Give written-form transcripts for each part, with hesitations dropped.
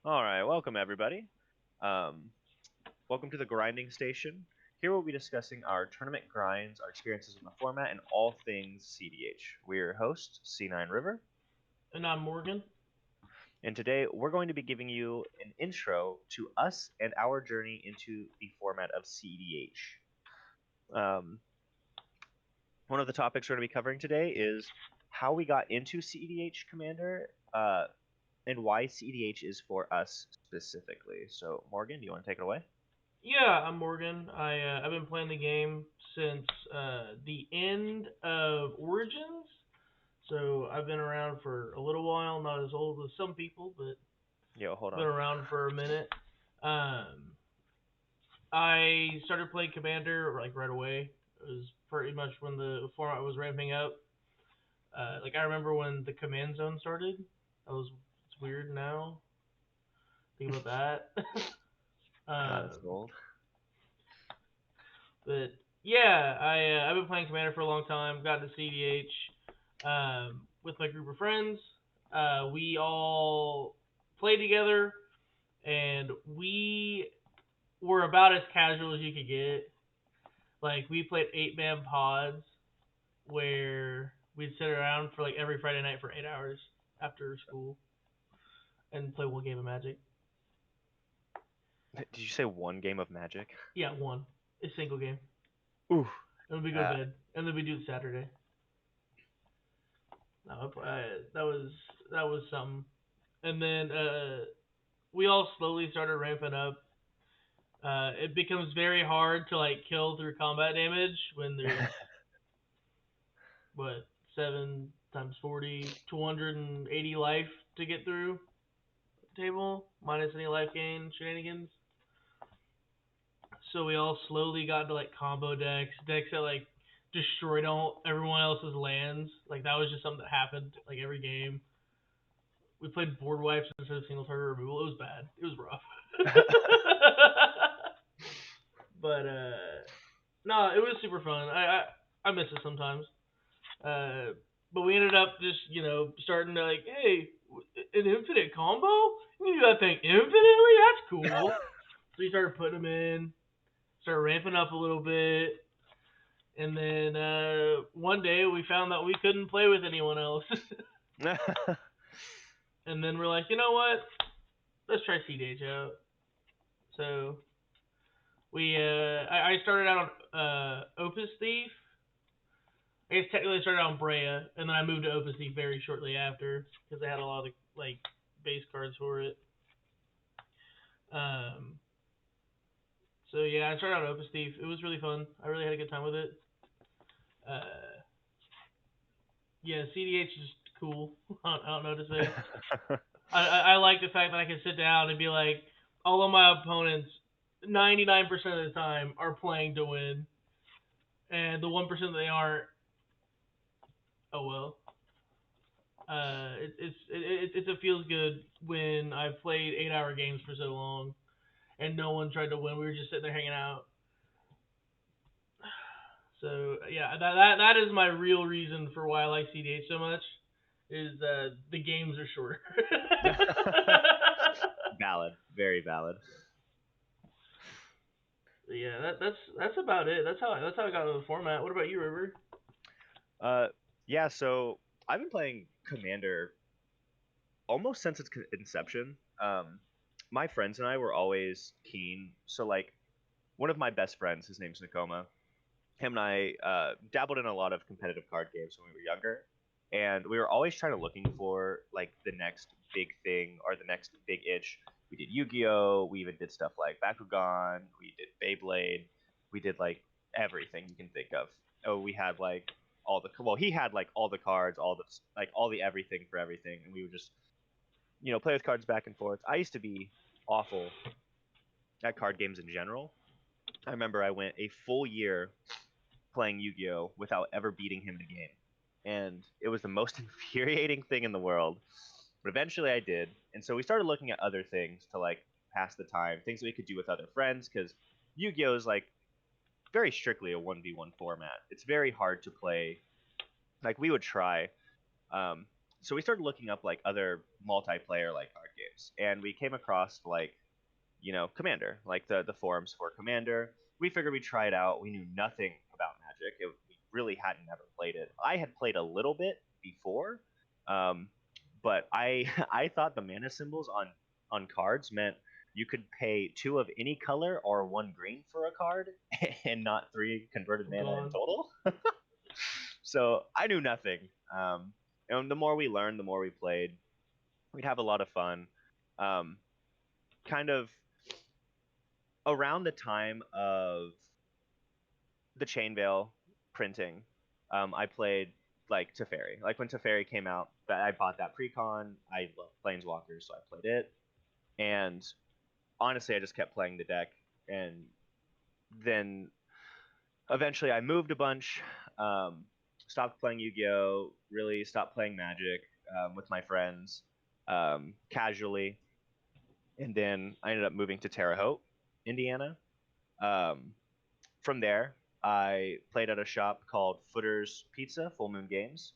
All right, welcome everybody. Um, Welcome to the grinding station. Here we'll be discussing our tournament grinds, our experiences in the format, and all things cEDH. We're your host, C9 River, And I'm Morgan. and today we're going to be giving you an intro to us and our journey into the format of cEDH. Um, One of the topics we're going to be covering today is how we got into cEDH Commander, and why cEDH is for us specifically. So, Morgan, do you want to take it away? Yeah, I'm Morgan. I've been playing the game since the end of Origins, so I've been around for a little while. Not as old as some people, but Yo, hold been on. around for a minute. Um, I started playing Commander like right away. It was pretty much when the format was ramping up. Like I remember when the Command Zone started. It's weird now. Think about that. God, it's um, gold. But yeah, I've been playing Commander for a long time. Got to cEDH with my group of friends. We all played together, and we were about as casual as you could get. Like we played 8-man pods where we'd sit around for like every Friday night for 8 hours after school and play one game of Magic. Did you say one game of Magic? Yeah, one, a single game, Ooh. and then we go to Uh, bed, and then we do it Saturday. No, that was something. And then we all slowly started ramping up. It becomes very hard to like kill through combat damage when there's what 7 times 40, 280 life to get through the table minus any life gain shenanigans. So we all slowly got to like combo decks that like destroyed all everyone else's lands. Like that was just something that happened like every game. We played board wipes instead of single target removal. It was bad. It was rough. But no, it was super fun. I miss it sometimes. Uh, but we ended up just starting to like, hey, an infinite combo? You can do that thing infinitely? That's cool. So we started putting them in, started ramping up a little bit, and then one day we found that we couldn't play with anyone else. And then we're like, you know what? Let's try cEDH out. So I started out on Opus Thief. I guess technically I started out on Brea, and then I moved to Opus Thief very shortly after because they had a lot of like base cards for it. Um, so yeah, I started out on Opus Thief. It was really fun. I really had a good time with it. Uh, yeah, cEDH is cool. I don't know what to say. I like the fact that I can sit down and be like, all of my opponents, 99% of the time, are playing to win, and the 1% that they aren't, oh well. It feels good when I've played 8 hour games for so long and no one tried to win. We were just sitting there hanging out. So yeah, that is my real reason for why I like cEDH so much. Is the games are shorter. Valid, very valid. Yeah, that's about it. That's how I got into the format. What about you, River? Uh, yeah. So I've been playing Commander almost since its inception. My friends and I were always keen. So like, one of my best friends, his name's Nakoma. Him and I dabbled in a lot of competitive card games when we were younger, and we were always trying to looking for like the next big thing or the next big itch. We did Yu-Gi-Oh. We even did stuff like Bakugan. We did Beyblade. We did like everything you can think of. Oh, we had like all the he had like all the cards, all the everything for everything, and we would just play with cards back and forth. I used to be awful at card games in general. I remember I went a full year playing Yu-Gi-Oh without ever beating him in a game, and it was the most infuriating thing in the world. But eventually, I did, and so we started looking at other things to like pass the time, things that we could do with other friends, because Yu-Gi-Oh is like very strictly a 1v1 format. It's very hard to play. Like we would try. So we started looking up like other multiplayer like card games, and we came across like Commander, like the forums for Commander. We figured we'd try it out. We knew nothing about Magic. We really hadn't ever played it. I had played a little bit before, um, but I I thought the mana symbols on cards meant you could pay two of any color or one green for a card, and not three converted I'm mana in gone. total. So I knew nothing. And the more we learned, the more we played. We'd have a lot of fun. Um, kind of around the time of the Chainveil printing, I played like Teferi. Like when Teferi came out, I bought that precon. I love Planeswalkers, so I played it. And honestly, I just kept playing the deck. And then eventually, I moved a bunch. Um, Stopped playing Yu-Gi-Oh. Really stopped playing Magic with my friends casually. And then I ended up moving to Terre Haute, Indiana. Um, from there, I played at a shop called Footer's Pizza, Full Moon Games.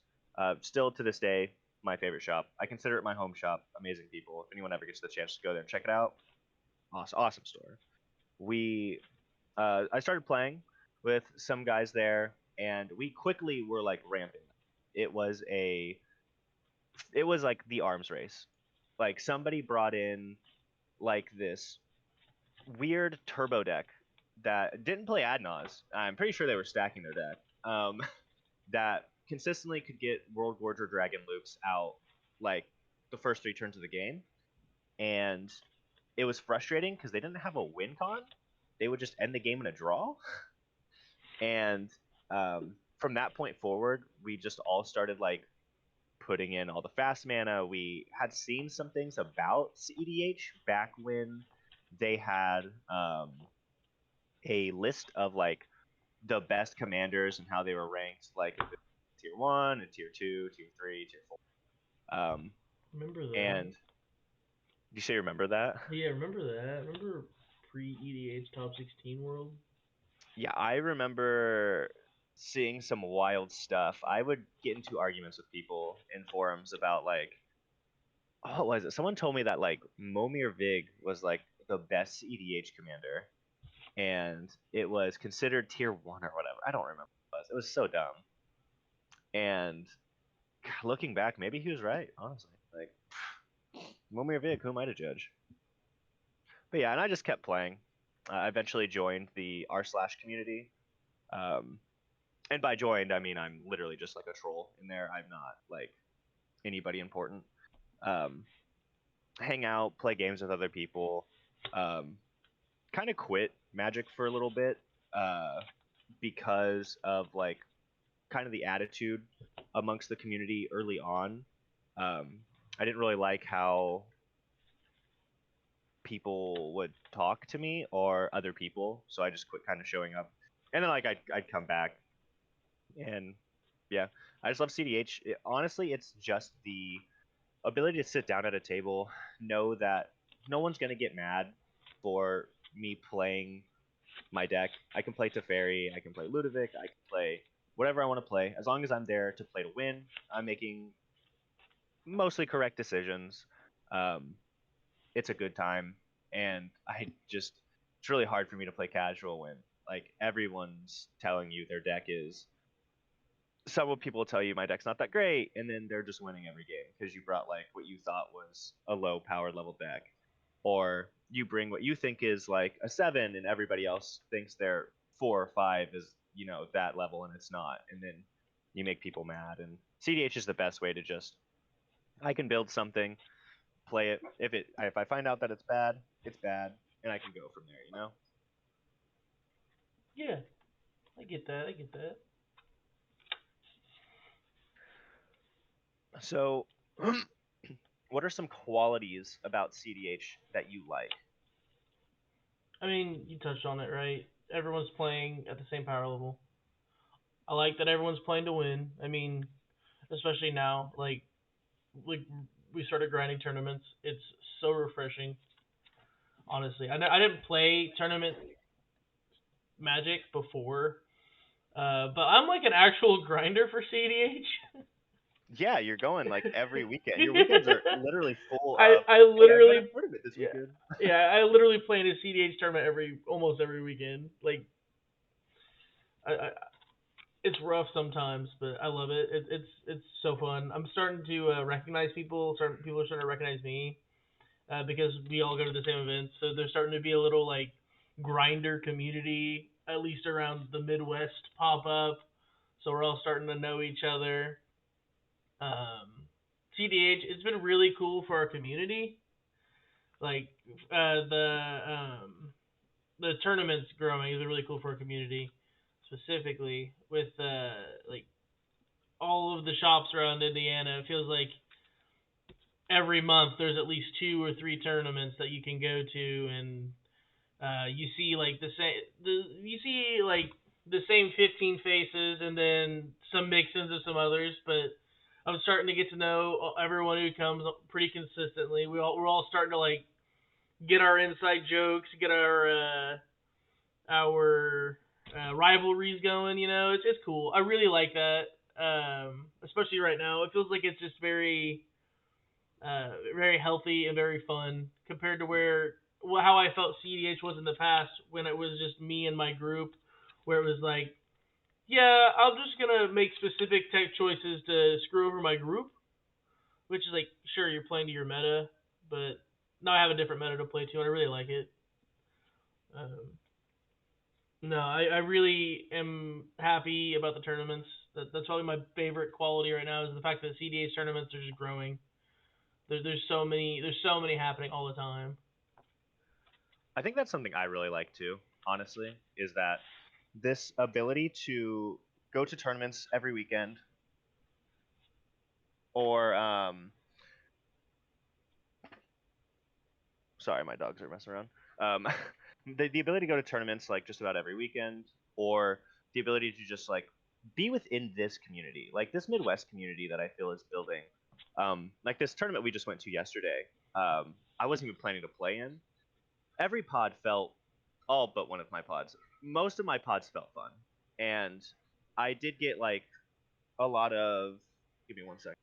Still to this day, my favorite shop. I consider it my home shop. Amazing people. If anyone ever gets the chance to go there and check it out, awesome, awesome store. I started playing with some guys there, and we quickly were like ramping. It was a, it was like the arms race. Like somebody brought in like this weird turbo deck that didn't play ad nos. I'm pretty sure they were stacking their deck. That consistently could get World Warrior Dragon loops out like the first three turns of the game, and it was frustrating because they didn't have a win con. They would just end the game in a draw, and from that point forward, we just all started like putting in all the fast mana. We had seen some things about cEDH back when they had a list of like the best commanders and how they were ranked, like tier one, and tier two, tier three, tier four. Remember that? And you say you remember that? Yeah, remember that? Remember pre-EDH Top 16 world? Yeah, I remember seeing some wild stuff. I would get into arguments with people in forums about like, oh, what was it? Someone told me that like Momir Vig was like the best EDH commander, and it was considered tier one or whatever. I don't remember what it was. It was so dumb. And looking back, maybe he was right, honestly. Like Momir Vig, who am I to judge? But yeah, and I just kept playing. I eventually joined the r slash community. Um, and by joined, I mean I'm literally just like a troll in there. I'm not like anybody important. Um, Hang out, play games with other people. Um, Kind of quit Magic for a little bit because of like kind of the attitude amongst the community early on. Um, I didn't really like how people would talk to me or other people, so I just quit kind of showing up. And then like I'd come back, and yeah, I just love cEDH. Honestly, it's just the ability to sit down at a table, know that no one's gonna get mad for me playing my deck. I can play Teferi, I can play Ludovic, I can play whatever I want to play. As long as I'm there to play to win, I'm making mostly correct decisions. Um, it's a good time, and it's really hard for me to play casual when like everyone's telling you their deck is. Some people will tell you my deck's not that great, and then they're just winning every game because you brought like what you thought was a low power level deck, or you bring what you think is like a seven, and everybody else thinks their 4 or 5 is that level, and it's not, and then you make people mad. And cEDH is the best way to just I can build something, play it. If I find out that it's bad, and I can go from there. Yeah, I get that. I get that. So, what are some qualities about cEDH that you like? I mean, you touched on it, right? Everyone's playing at the same power level. I like that everyone's playing to win. I mean, especially now, like we started grinding tournaments. It's so refreshing, honestly. I didn't play tournament Magic before, but I'm like an actual grinder for cEDH. Yeah, you're going like every weekend. Your weekends are literally full I of, I hey, I've got a literally tournament this yeah weekend. I literally play in a CDH tournament almost every weekend. Like I it's rough sometimes, but I love it. It's so fun. I'm starting to recognize people. People are starting to recognize me because we all go to the same events. So there's starting to be a little like grinder community, at least around the Midwest, pop up. So we're all starting to know each other. CDH, it's been really cool for our community. Like the tournaments growing is really cool for our community, specifically with like all of the shops around Indiana. It feels like every month there's at least 2 or 3 tournaments that you can go to, and you see like you see like the same 15 faces, and then some mix-ins of some others. But I'm starting to get to know everyone who comes pretty consistently. We're all starting to like get our inside jokes, get our rivalries going. You know, it's cool. I really like that. Especially right now, it feels like it's just very healthy and very fun compared to how I felt cEDH was in the past when it was just me and my group, where it was like, yeah, I'm just gonna make specific tech choices to screw over my group, which is like, sure, you're playing to your meta, but now I have a different meta to play to, and I really like it. Um, no, I really am happy about the tournaments. That's probably my favorite quality right now is the fact that cEDH tournaments are just growing. There's so many happening all the time. I think that's something I really like too, honestly, is that this ability to go to tournaments every weekend or sorry, my dogs are messing around. Um, the ability to go to tournaments like just about every weekend, or the ability to just like be within this community, like this Midwest community that I feel is building. Like this tournament we just went to yesterday. I wasn't even planning to play in. Every pod felt all but one of my pods. Most of my pods felt fun, and I did get like a lot of. Give me one second.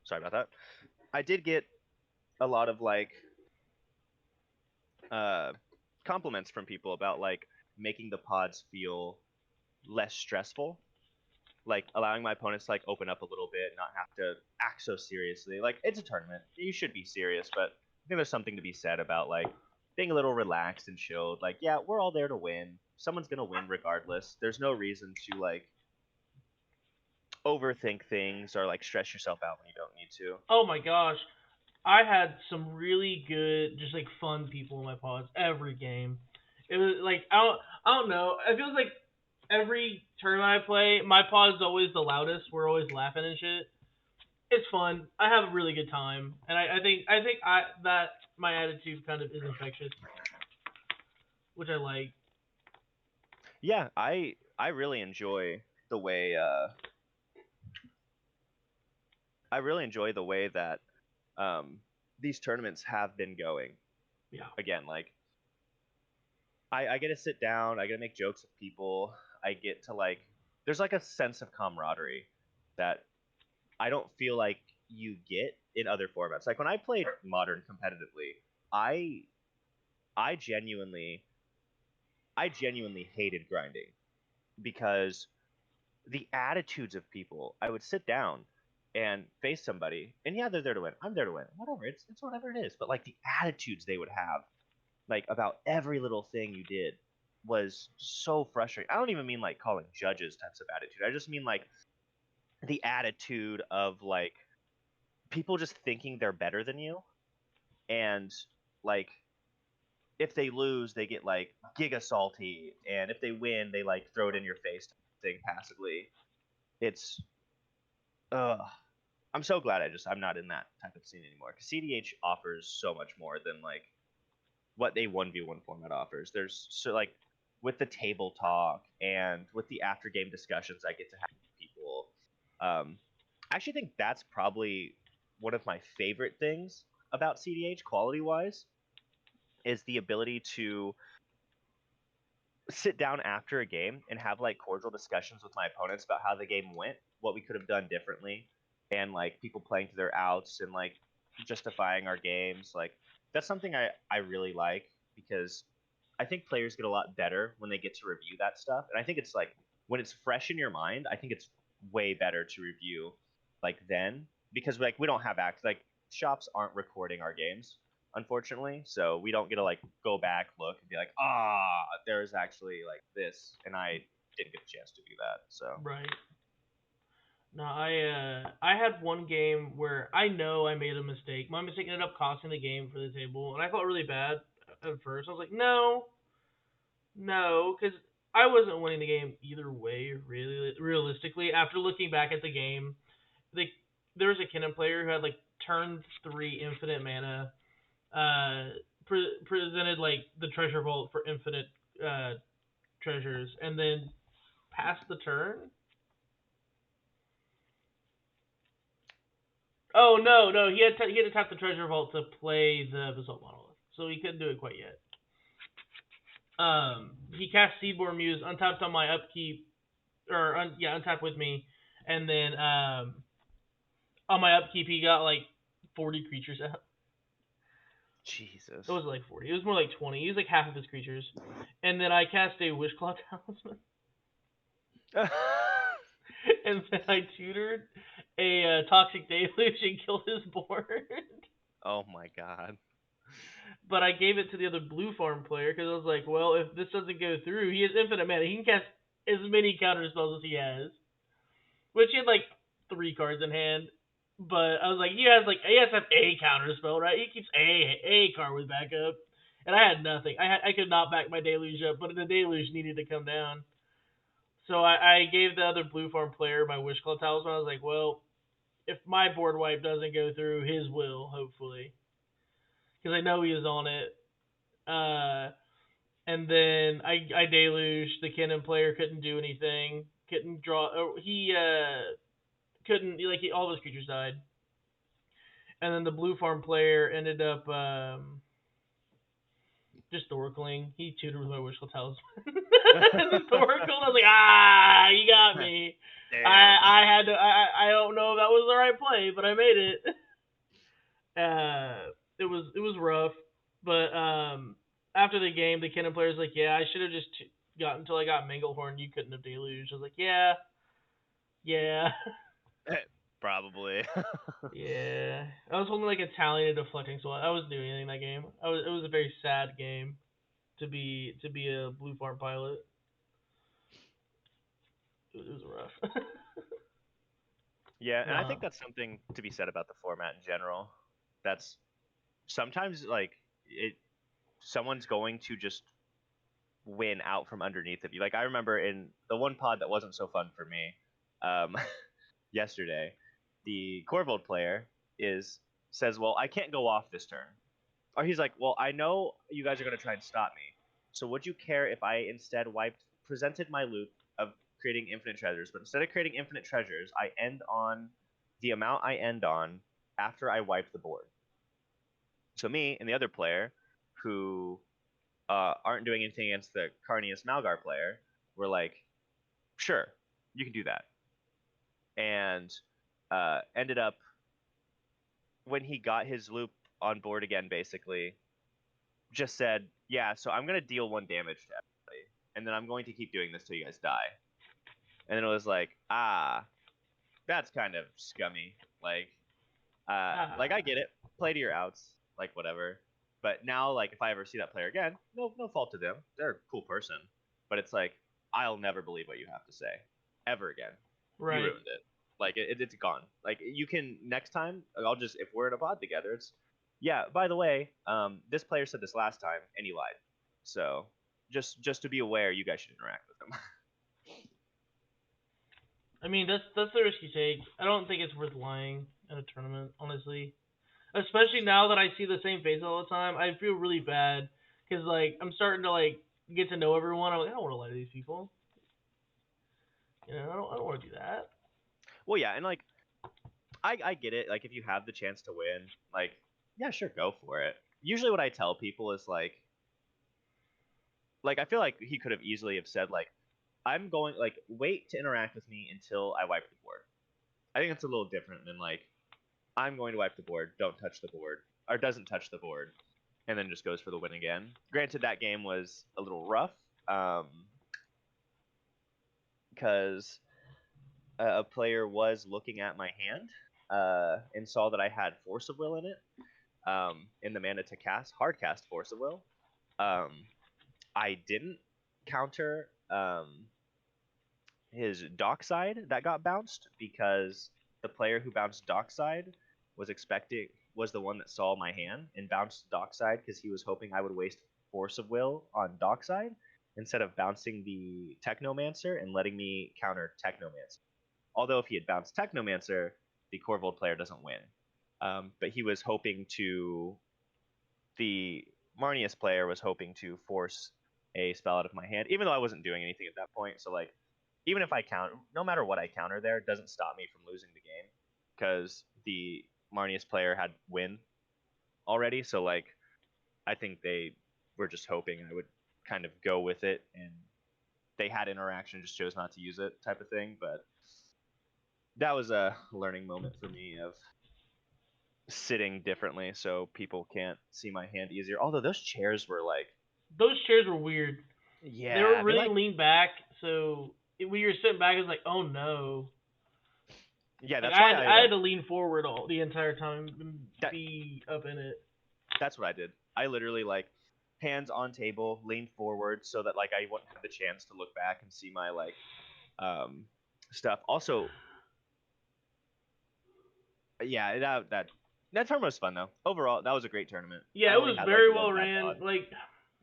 Sorry about that. I did get a lot of like uh, compliments from people about like making the pods feel less stressful, like allowing my opponents to like open up a little bit, not have to act so seriously. Like it's a tournament, you should be serious, but I think there's something to be said about like being a little relaxed and chilled. Like yeah, we're all there to win. Someone's gonna win regardless. There's no reason to like overthink things or like stress yourself out when you don't need to. Oh my gosh, I had some really good, just like fun people in my pods every game. It was like I don't know. It feels like every tournament I play, my pod is always the loudest. We're always laughing and shit. It's fun. I have a really good time, and I think that my attitude kind of is infectious, which I like. Yeah, I really enjoy the way I really enjoy the way that um, these tournaments have been going. Yeah. Again, like I get to sit down, I get to make jokes with people, I get to like there's like a sense of camaraderie that I don't feel like you get in other formats. Like when I played modern competitively, I I genuinely I genuinely hated grinding because the attitudes of people. I would sit down and face somebody, and yeah, they're there to win. I'm there to win. Whatever, it's whatever it is. But like the attitudes they would have, like about every little thing you did, was so frustrating. I don't even mean like calling judges types of attitude. I just mean like the attitude of like people just thinking they're better than you, and like if they lose, they get like giga salty, and if they win, they like throw it in your face, thing passively. It's ugh. I'm so glad I'm not in that type of scene anymore because cEDH offers so much more than like what a 1v1 format offers. There's so like with the table talk and with the after game discussions I get to have with people. I actually think that's probably one of my favorite things about cEDH quality wise is the ability to sit down after a game and have like cordial discussions with my opponents about how the game went, what we could have done differently, and like people playing to their outs and like justifying our games. Like that's something I really like because I think players get a lot better when they get to review that stuff. And I think it's like when it's fresh in your mind, I think it's way better to review like then because like we don't have like shops aren't recording our games unfortunately. So we don't get to like go back, look, and be like, there's actually like this, and I didn't get a chance to do that. So Right. No, I had one game where I know I made a mistake. My mistake ended up costing the game for the table, and I felt really bad at first. I was like, no, no, because I wasn't winning the game either way. Really, realistically, after looking back at the game, like there was a Kennen player who had like turn 3 infinite mana, presented like the treasure vault for infinite uh, treasures, and then passed the turn. Oh no, he had to tap the treasure vault to play the Basalt Monolith, so he couldn't do it quite yet. He cast Seedborn Muse, untapped on my upkeep, or untapped with me, and then on my upkeep he got like 40 creatures out. It Jesus. was like 40. It was more like 20. He was like half of his creatures, and then I cast a Wishclaw Talisman, and then I tutored a Toxic Deluge and killed his board. Oh my god. But I gave it to the other blue farm player because I was like, well, if this doesn't go through, he has infinite mana. He can cast as many counter spells as he has, which he had like 3 cards in hand. But I was like, he has to have a counter spell, right? He keeps a card with backup, and I had nothing. I could not back my deluge up, but the deluge needed to come down. So I gave the other blue farm player my Wishclaw Talisman. I was like, well, if my board wipe doesn't go through, his will hopefully, because I know he is on it. Uh, and then I deluged. The Kennen player couldn't do anything. Couldn't draw. He couldn't all of his creatures died. And then the blue farm player ended up just oracling. He tutored with my Wishful Talisman. Just oracle. I was like, you got me. Damn. I had to. I don't know if that was the right play, but I made it. It was rough, but after the game, the Kennen player's like, yeah, I should have just got until I got Manglehorn. You couldn't have deluged. I was like, yeah, yeah, Probably. yeah. I was holding like a Italian and deflecting, so I was doing anything that game. It was a very sad game to be a blue farm pilot. It was rough. Yeah, and I No. think that's something to be said about the format in general. That's sometimes like it someone's going to just win out from underneath of you. Like I remember in the one pod that wasn't so fun for me, um, yesterday, the Corvold player is says, "Well, I can't go off this turn," or he's like, "Well, I know you guys are going to try and stop me. So would you care if I instead presented my loop of creating infinite treasures, but instead of creating infinite treasures, I end on the amount I end on after I wipe the board." So me and the other player, who aren't doing anything against the Carnius Malgar player, were like, "Sure, you can do that," and ended up when he got his loop on board again, basically just said, "Yeah, so I'm gonna deal 1 damage to everybody, and then I'm going to keep doing this till you guys die." And then it was like, that's kind of scummy. Like I get it, play to your outs, like whatever. But now, like if I ever see that player again, no fault to them, they're a cool person. But it's like I'll never believe what you have to say, ever again. You Right. ruined it. Like it's gone. Like you can next time. I'll just if we're in a pod together, it's yeah. By the way, this player said this last time and he lied. So just to be aware, you guys should interact with them. I mean, that's the risk you take. I don't think it's worth lying in a tournament, honestly. Especially now that I see the same face all the time, I feel really bad because like I'm starting to like get to know everyone. I'm like, I don't want to lie to these people. I don't want to do that. Well, yeah, and like I get it. Like if you have the chance to win, like yeah, sure, go for it. usually what I tell people is like I feel like he could have easily have said like I'm going like wait to interact with me until I wipe the board. I think it's a little different than like I'm going to wipe the board, don't touch the board, or doesn't touch the board, and then just goes for the win again. Granted, that game was a little rough because a player was looking at my hand and saw that I had Force of Will in it in the mana to cast, hard cast Force of Will. I didn't counter his Dockside that got bounced because the player who bounced Dockside was the one that saw my hand and bounced Dockside because he was hoping I would waste Force of Will on Dockside instead of bouncing the Technomancer and letting me counter Technomancer. Although if he had bounced Technomancer, the Corvold player doesn't win. But he was hoping to the Marnius player was hoping to force a spell out of my hand, even though I wasn't doing anything at that point. So like, even if I counter, no matter what I counter there, it doesn't stop me from losing the game because the Marnius player had win already. So like, I think they were just hoping I would kind of go with it, and they had interaction, just chose not to use it, type of thing. But that was a learning moment for me of sitting differently so people can't see my hand easier. Although those chairs were like, Those chairs were weird. They were yeah, they really like, leaned back, so when you're sitting back, it's like, oh no. yeah, Like that's why I I had like to lean forward all the entire time and that. be up in it. That's what I did. I literally like hands on table, leaned forward so that like I wouldn't have the chance to look back and see my like um stuff. Also, yeah, that tournament was fun though. Overall, that was a great tournament. Yeah, I it only was had like very one well bad ran. VOD, Like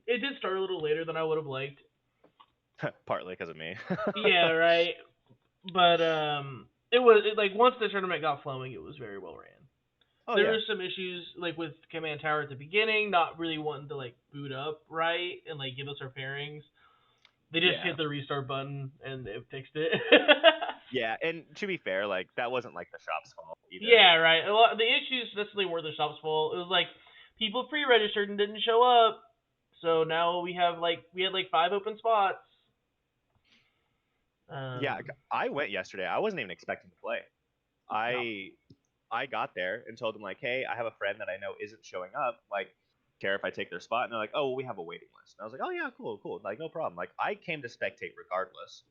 it did start a little later than I would have liked. partly because of me. Yeah, right. But like once the tournament got flowing, it was very well ran. Oh There yeah, were some issues like with Command Tower at the beginning, not really wanting to like boot up right and like give us our pairings. They just yeah, hit the restart button and it fixed it. yeah. And to be fair, like that wasn't like the shop's fault either. Yeah, right. A lot, the issues necessarily weren't the shop's fault. It was like people pre-registered and didn't show up, so now we had like 5 open spots. Yeah, Um, I went yesterday. I wasn't even expecting to play. no. I I got there and told them like, hey, I have a friend that I know isn't showing up. Like, care if I take their spot? And they're like, oh, well, we have a waiting list. And I was like, oh yeah, cool, cool. Like, no problem. Like, I came to spectate regardless.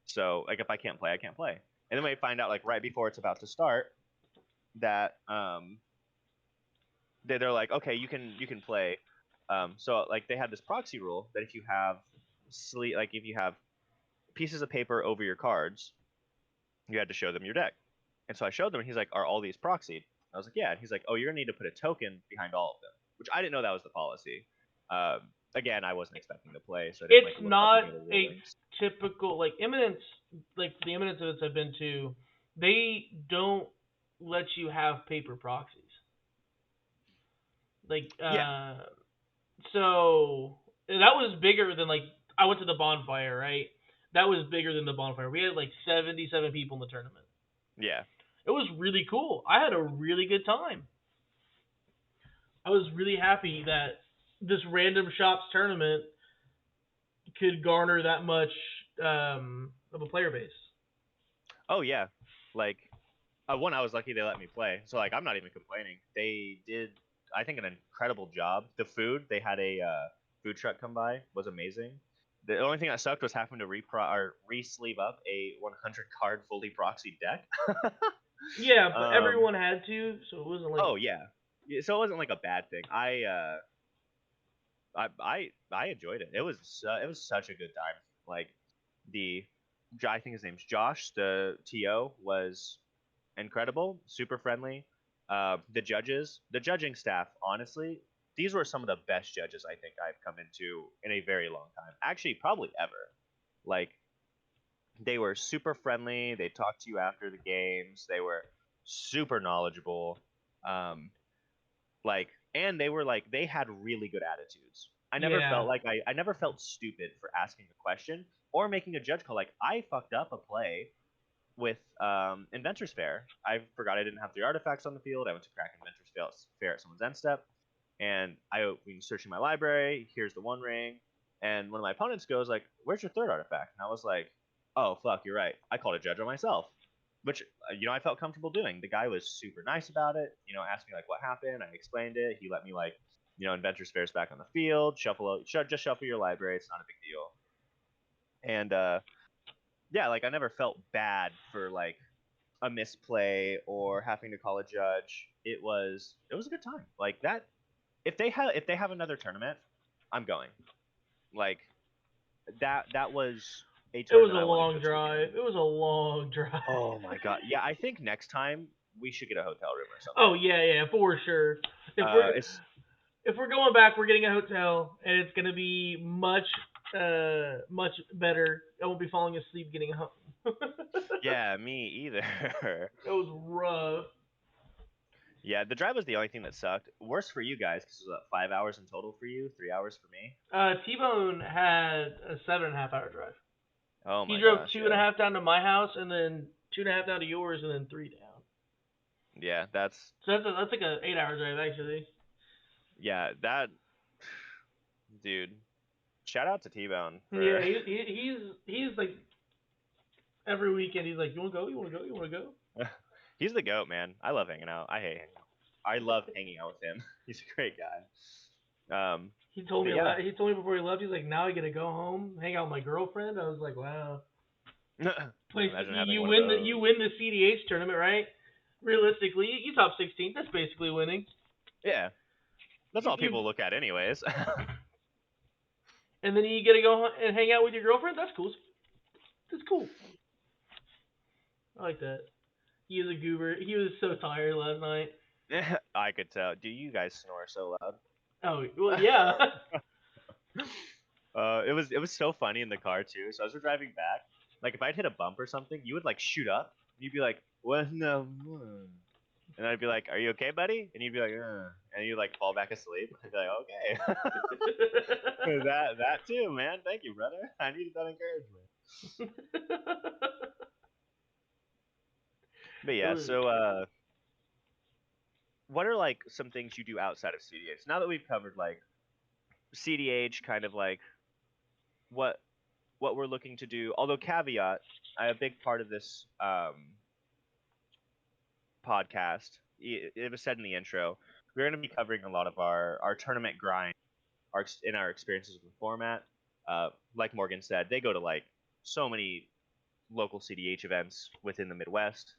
So like, if I can't play, I can't play. And then we find out like right before it's about to start that they're like, okay, you can play. So like they had this proxy rule that if you have like if you have pieces of paper over your cards, you had to show them your deck. And so I showed them, and he's like, "Are all these proxied?" I was like, "Yeah." And he's like, "Oh, you're gonna need to put a token behind all of them," which I didn't know that was the policy. Again, I wasn't expecting to play, so I didn't It's like look up not any of the a rulings. typical like Eminence, like the Eminence events I've been to, they don't let you have paper proxies. Like Yeah, so that was bigger than like I went to the bonfire, right? That was bigger than the bonfire. We had like 77 people in the tournament. yeah, It was really cool. I had a really good time. I was really happy that this random shops tournament could garner that much of a player base. oh yeah. Like one, I was lucky they let me play, so like I'm not even complaining. They did, I think, an incredible job. The food, they had a food truck come by, was amazing. The only thing that sucked was having to re-sleeve up a 100 card fully proxy deck. Yeah, but um, everyone had to, so it wasn't like Oh yeah. So it wasn't like a bad thing. I enjoyed it. It was such a good time. Like the I think his name's Josh. The TO was incredible, super friendly. The judging staff, honestly, these were some of the best judges I think I've come into in a very long time. Actually, probably ever. Like they were super friendly. They talked to you after the games. They were super knowledgeable. Um, like and they were like they had really good attitudes. yeah, I never felt stupid for asking a question or making a judge call. Like I fucked up a play with Inventors Fair. I forgot I didn't have 3 artifacts on the field. I went to crack Inventors Fair at someone's end step, And we searching my library. Here's the One Ring, and one of my opponents goes like, "Where's your third artifact?" And I was like, "Oh fuck, you're right. I called a judge on myself," which I felt comfortable doing. The guy was super nice about it. Asked me like what happened. I explained it. He let me like inventor spares back on the field. Just shuffle your library. It's not a big deal. And yeah, like I never felt bad for like a misplay or having to call a judge. It was a good time. Like that. If they have another tournament, I'm going. Like that was a It was a tournament I want to long go to again. drive. It was a long drive. Oh my god. Yeah, I think next time we should get a hotel room or Oh something. yeah, for sure. If we're It's if we're going back, we're getting a hotel, and it's gonna be much better. I won't be falling asleep getting home. yeah, me either. It was rough. Yeah, the drive was the only thing that sucked. Worse for you guys because it was 5 hours in total for you, 3 hours for me. T-Bone had a 7.5 hour drive. Oh He my drove gosh, two and a yeah. half down to my house, and then 2.5 down to yours, and then 3 down. Yeah, that's So that's like a 8 hour drive actually. yeah, that dude. Shout out to T-Bone Yeah, for he's like every weekend he's like, you wanna go? You wanna go? You wanna go? he's the goat, man. I love hanging out. I hate hanging out. I love hanging out with him. He's a great guy. He told But me yeah. he told me before he left. He's like, now I get to go home, hang out with my girlfriend. I was like, wow. Place Imagine having you one of win those. the CDH tournament, right? Realistically, you top 16. That's basically winning. Yeah, that's You, all you people look at, anyways. and then you get to go and hang out with your girlfriend. That's cool. That's cool. I like that. He is a goober. He was so tired last night. I could tell. Do you guys snore so loud? Oh well, yeah. It was so funny in the car too. So as we're driving back, like if I'd hit a bump or something, you would like shoot up. You'd be like, "What no?" And I'd be like, "Are you okay, buddy?" And you'd be like, and you'd like fall back asleep. I'd be like, "Okay." that too, man. Thank you, brother. I needed that encouragement. But It yeah, was, so what are like some things you do outside of CDH? Now that we've covered like CDH, kind of like what what we're looking to do. Although caveat, a big part of this podcast, it was said in the intro, we're going to be covering a lot of our tournament grind, in our experiences with the format. Like Morgan said, they go to like so many local CDH events within the Midwest,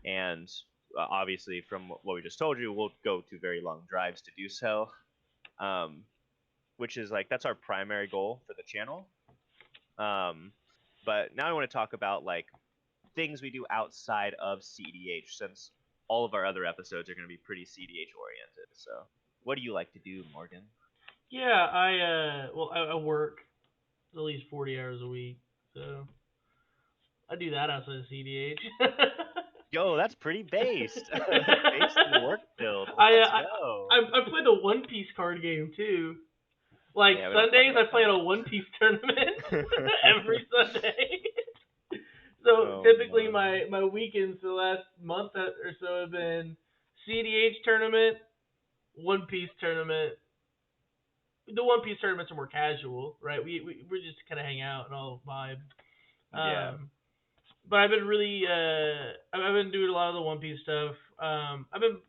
and obviously from what we just told you, we'll go to very long drives to do so. Um, which is like that's our primary goal for the channel. Um, but now I want to talk about like things we do outside of cEDH, since all of our other episodes are going to be pretty cEDH oriented. So, what do you like to do, Morgan? yeah. I work at least 40 hours a week, so I do that outside of CDH. Yo, that's pretty based. Based in the work field. I, Let's uh, go. I play the One Piece card game too. Like Yeah, we don't talk Sundays, I about play in a One Piece tournament that. every Sunday. So Oh typically, man. my weekends the last month or so have been CDH tournament, One Piece tournament. The One Piece tournaments are more casual, right? We just kind of hang out and all vibe. Yeah. But I've been really I've been doing a lot of the One Piece stuff. I've been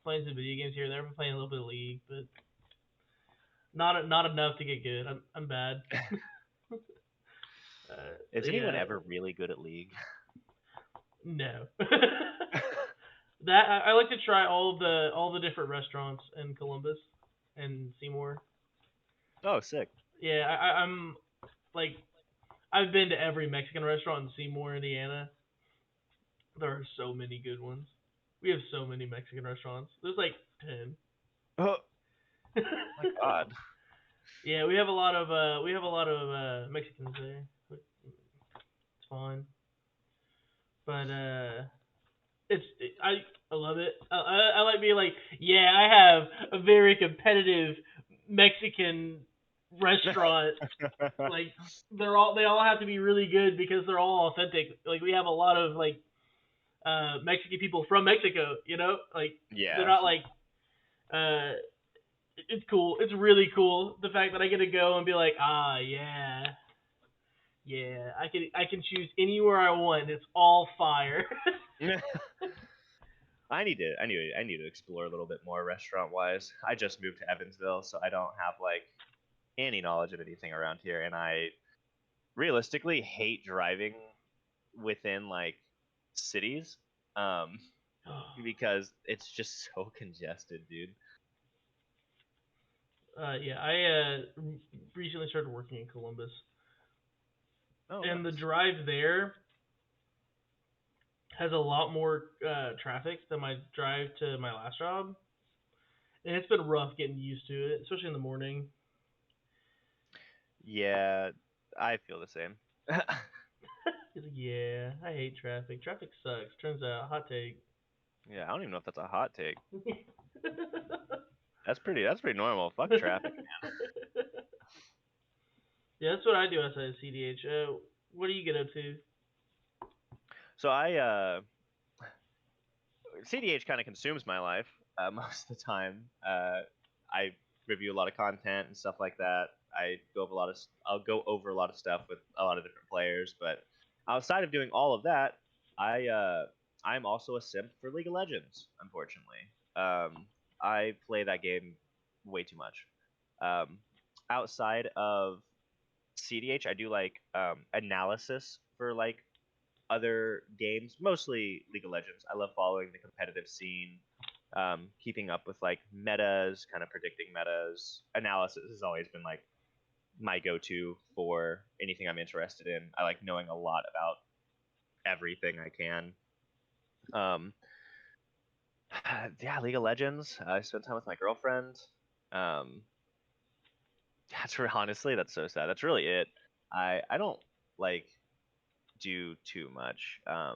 playing some video games here and there. I've been playing a little bit of League, but not enough to get good. I'm bad. Is anyone Yeah, ever really good at League? no. That I like to try all the different restaurants in Columbus and Seymour. Oh, sick. Yeah, I'm like I've been to every Mexican restaurant in Seymour, Indiana. There are so many good ones. We have so many Mexican restaurants. There's like 10. Oh my god. Yeah, we have a lot of Mexicans there. It's fun, but I love it. I like being like, yeah, I have a very competitive Mexican restaurant. Like they all have to be really good because they're all authentic. Like we have a lot of like Mexican people from Mexico, you know? Like they're Yeah. not like uh It's cool. It's really cool. The fact that I get to go and be like, ah, yeah, yeah. I can choose anywhere I want. It's all fire. I need to explore a little bit more restaurant wise. I just moved to Evansville, so I don't have like any knowledge of anything around here, and I realistically hate driving within like cities, um, because it's just so congested, dude. Yeah, I recently started working in Columbus, Oh, and the nice. drive there has a lot more traffic than my drive to my last job, and it's been rough getting used to it, especially in the morning. Yeah, I feel the same. He's like, yeah, I hate traffic. Traffic sucks. Turns out, hot take. Yeah, I don't even know if that's a hot take. Yeah, That's pretty normal. Fuck traffic. that's what I do outside of CDH. What do you get up to? So CDH kind of consumes my life most of the time. I review a lot of content and stuff like that. I'll go over a lot of stuff with a lot of different players. But outside of doing all of that, I'm also a simp for League of Legends. Unfortunately, I play that game way too much. Um, Outside of CDH, I do like analysis for like other games, mostly League of Legends. I love following the competitive scene, keeping up with like metas, kind of predicting metas. Analysis has always been like my go-to for anything I'm interested in. I like knowing a lot about everything I can. Um, yeah, League of Legends. I spend time with my girlfriend. Um, honestly, that's so sad. That's really it. I don't like do too much. I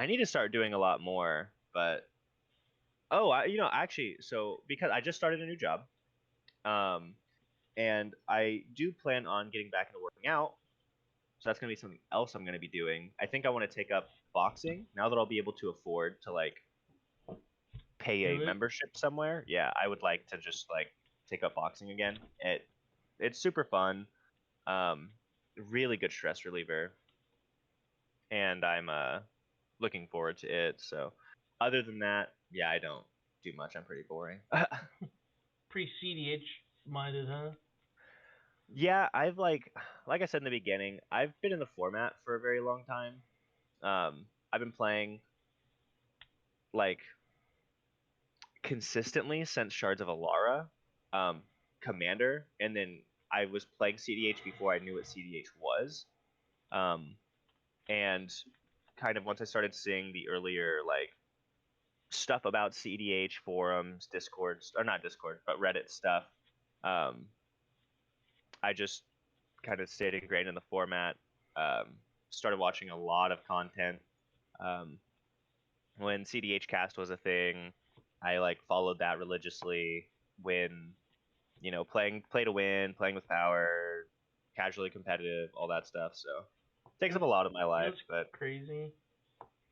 need to start doing a lot more, but actually, so because I just started a new job, um, and I do plan on getting back into working out, so that's gonna be something else I'm gonna be doing. I think I want to take up boxing now that I'll be able to afford to like pay Do a it? membership somewhere. Yeah, I would like to just like take up boxing again. It's super fun, um, really good stress reliever, and I'm looking forward to it. So, other than that, yeah, I don't do much. I'm pretty boring. Pre CDH minded, huh? Yeah, like I said in the beginning, I've been in the format for a very long time. I've been playing like consistently since Shards of Alara, um, Commander, and then I was playing CDH before I knew what CDH was. Um, and kind of once I started seeing the earlier like stuff about cEDH forums, Discord, or not Discord, but Reddit stuff, um, I just kind of stayed ingrained in the format. Started watching a lot of content. Um, when cEDH cast was a thing, I like followed that religiously. When playing play to win, playing with power, casually competitive, all that stuff. So it takes You up know, a lot of my you know life. what's But crazy?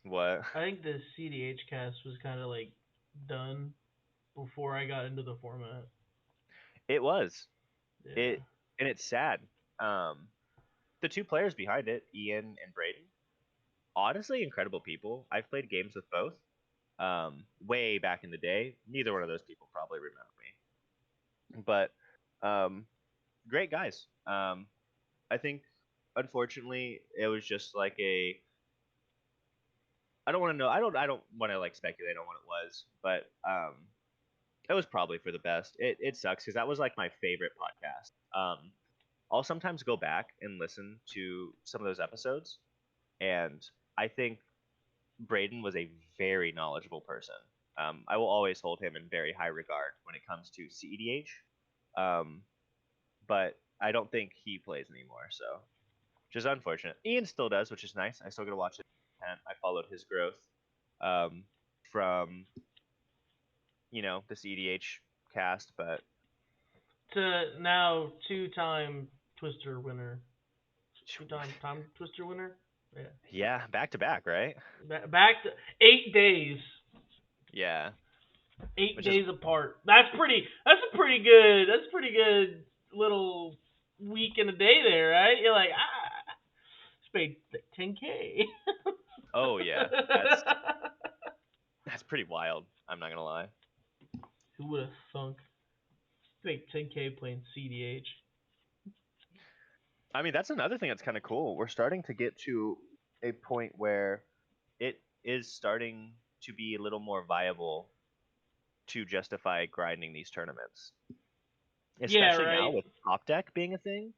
what? I think the CDH cast was kind of like done before I got into the format. It was Yeah. it, and it's sad. Um, the two players behind it, Ian and Braden, honestly incredible people. I've played games with both. Way back in the day. Neither one of those people probably remember me, but great guys. I think unfortunately it was just like a. I don't want to know. I don't want to like speculate on what it was, but it was probably for the best. It sucks because that was like my favorite podcast. I'll sometimes go back and listen to some of those episodes, and I think Braden was a very knowledgeable person. I will always hold him in very high regard when it comes to cEDH. Um, but I don't think he plays anymore, so which is unfortunate. Ian still does, which is nice. I still get to watch his content. I followed his growth um, from the cEDH cast, but To now two-time Twister winner. Two-time Twister winner? Yeah. yeah, back to back, right? Back to 8 days. Yeah. Eight which is days apart. That's pretty. That's a pretty good. That's a pretty good little week and a day there, right? You're like, just paid 10K. oh yeah, that's pretty wild. I'm not gonna lie. Who would have thunk? Make 10K playing cEDH. I mean, that's another thing that's kind of cool. We're starting to get to a point where it is starting to be a little more viable to justify grinding these tournaments, Yeah, especially now right. with top deck being a thing.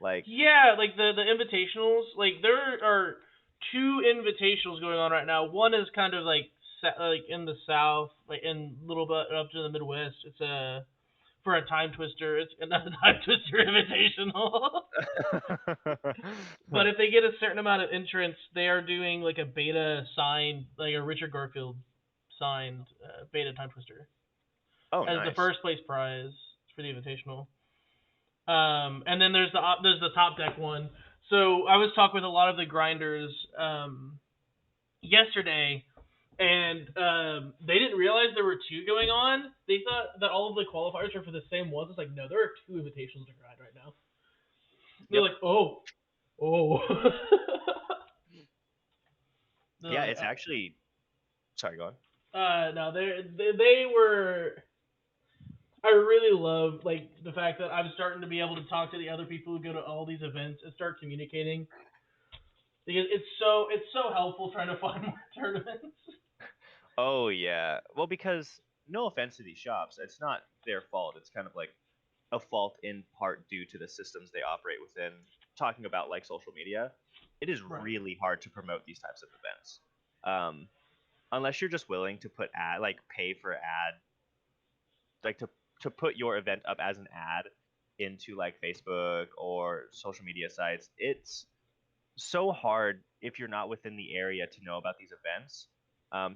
Like, Yeah, like the invitationals. Like there are two invitationals going on right now. One is kind of like in the south, like in a little bit up to the Midwest. It's a for a time twister. It's another time twister invitational. But if they get a certain amount of entrants, they are doing like a beta signed, like a Richard Garfield signed beta time twister oh, as the nice. first place prize for the invitational. And then there's the top deck one. So I was talking with a lot of the grinders yesterday, and they didn't realize there were two going on. They thought that all of the qualifiers were for the same ones. It's like no, there are two invitations to grind right now. They're Yep. like, oh. They're Yeah, like, it's actually. Sorry, go on. no, they were. I really love like the fact that I'm starting to be able to talk to the other people who go to all these events and start communicating because it's so helpful trying to find more tournaments. Oh yeah. Well, because no offense to these shops, it's not their fault. It's kind of like a fault in part due to the systems they operate within. Talking about like social media, it is Right. really hard to promote these types of events. Um, unless you're just willing to put ad like pay for ad like to put your event up as an ad into like Facebook or social media sites. It's so hard if you're not within the area to know about these events.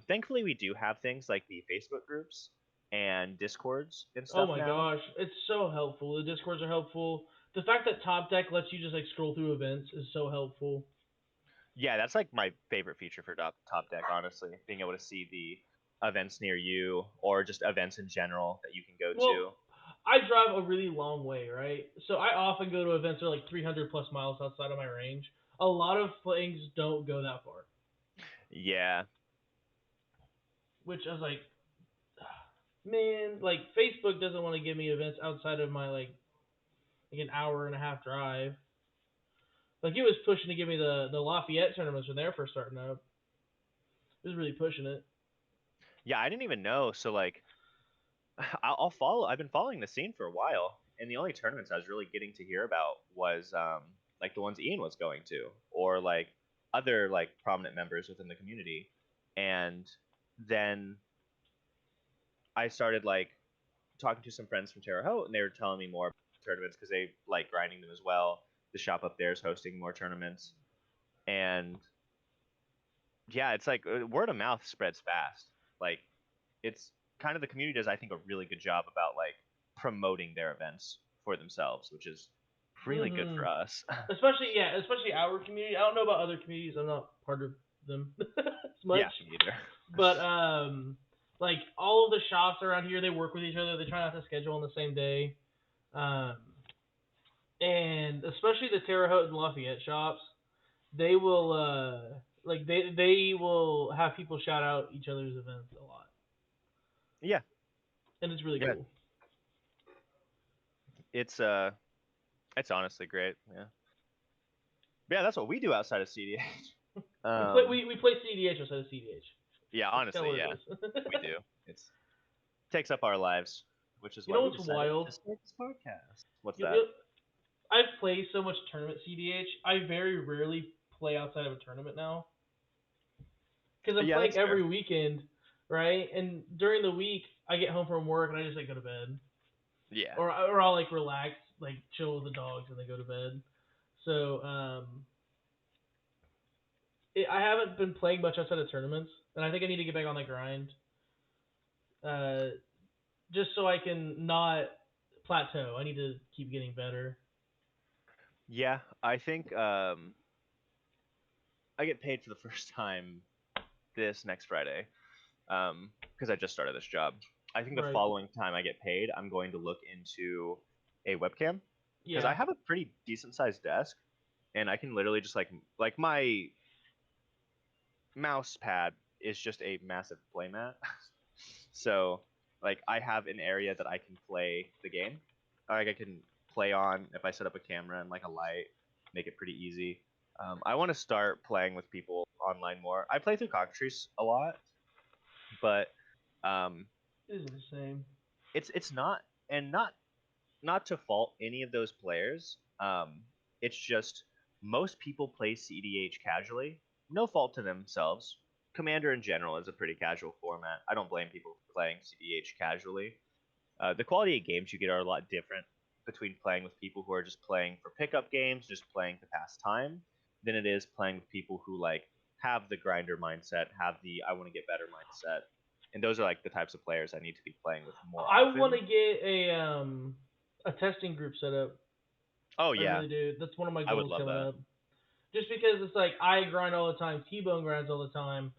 Thankfully, we do have things like the Facebook groups and Discords and Oh stuff my now. gosh, it's so helpful. The discords are helpful. The fact that Top Deck lets you just like scroll through events is so helpful. Yeah, that's like my favorite feature for Top Deck, honestly. Being able to see the events near you or just events in general that you can go Well, to. I drive a really long way, right? So I often go to events that are like 300 plus miles outside of my range. A lot of things don't go that far, Yeah, which I was like, man, like Facebook doesn't want to give me events outside of my like an hour and a half drive. Like it was pushing to give me the Lafayette tournaments when they were first starting up. It was really pushing it. yeah, I didn't even know. So like I'll follow. I've been following the scene for a while, and the only tournaments I was really getting to hear about was like the ones Ian was going to, or like other like prominent members within the community. And then I started like talking to some friends from Terre Haute, and they were telling me more about tournaments because they like grinding them as well. The shop up there is hosting more tournaments, and yeah, it's like word of mouth spreads fast. Like it's kind of the community does I think a really good job about like promoting their events for themselves, which is really good Hmm. for us. Especially our community. I don't know about other communities. I'm not part of them as much. Yeah, me neither. But like all of the shops around here, they work with each other. They try not to schedule on the same day. Um, and especially the Terre Haute and Lafayette shops, they will like they will have people shout out each other's events a lot, Yeah, and it's really yeah, cool. it's it's honestly great. Yeah, but yeah, that's what we do outside of CDH. We play cEDH instead of cEDH. Yeah, That's kind of honestly, what yeah, it is. we do. It's takes up our lives, which is You why know we what's decided wild? to start this podcast. What's You, that? you, I play so much tournament cEDH. I very rarely play outside of a tournament now because I'm Yeah, playing that's every fair. weekend, right? And during the week, I get home from work and I just like go to bed, Yeah, or I'll like relax, like chill with the dogs and then go to bed. So I haven't been playing much outside of tournaments, and I think I need to get back on the grind, uh, just so I can not plateau. I need to keep getting better. yeah. I think I get paid for the first time this next Friday because I just started this job. I think the Right. following time I get paid, I'm going to look into a webcam because I Yeah. have a pretty decent sized desk, and I can literally just like my mouse pad is just a massive playmat. So like I have an area that I can play the game. Like I can play on if I set up a camera and like a light, make it pretty easy. I want to start playing with people online more. I play through cockatrice a lot, but um, This is the same. it's not, and not to fault any of those players. It's just most people play cEDH casually. No fault to themselves. Commander in general is a pretty casual format. I don't blame people for playing cEDH casually. The quality of games you get are a lot different between playing with people who are just playing for pickup games, just playing to pass time, than it is playing with people who like have the grinder mindset, have the I want to get better mindset. And those are like the types of players I need to be playing with more I want often. to get a testing group set up. Oh I yeah, really do. That's one of my I would goals love coming that. up. Just because it's like I grind all the time, T-Bone grinds all the time.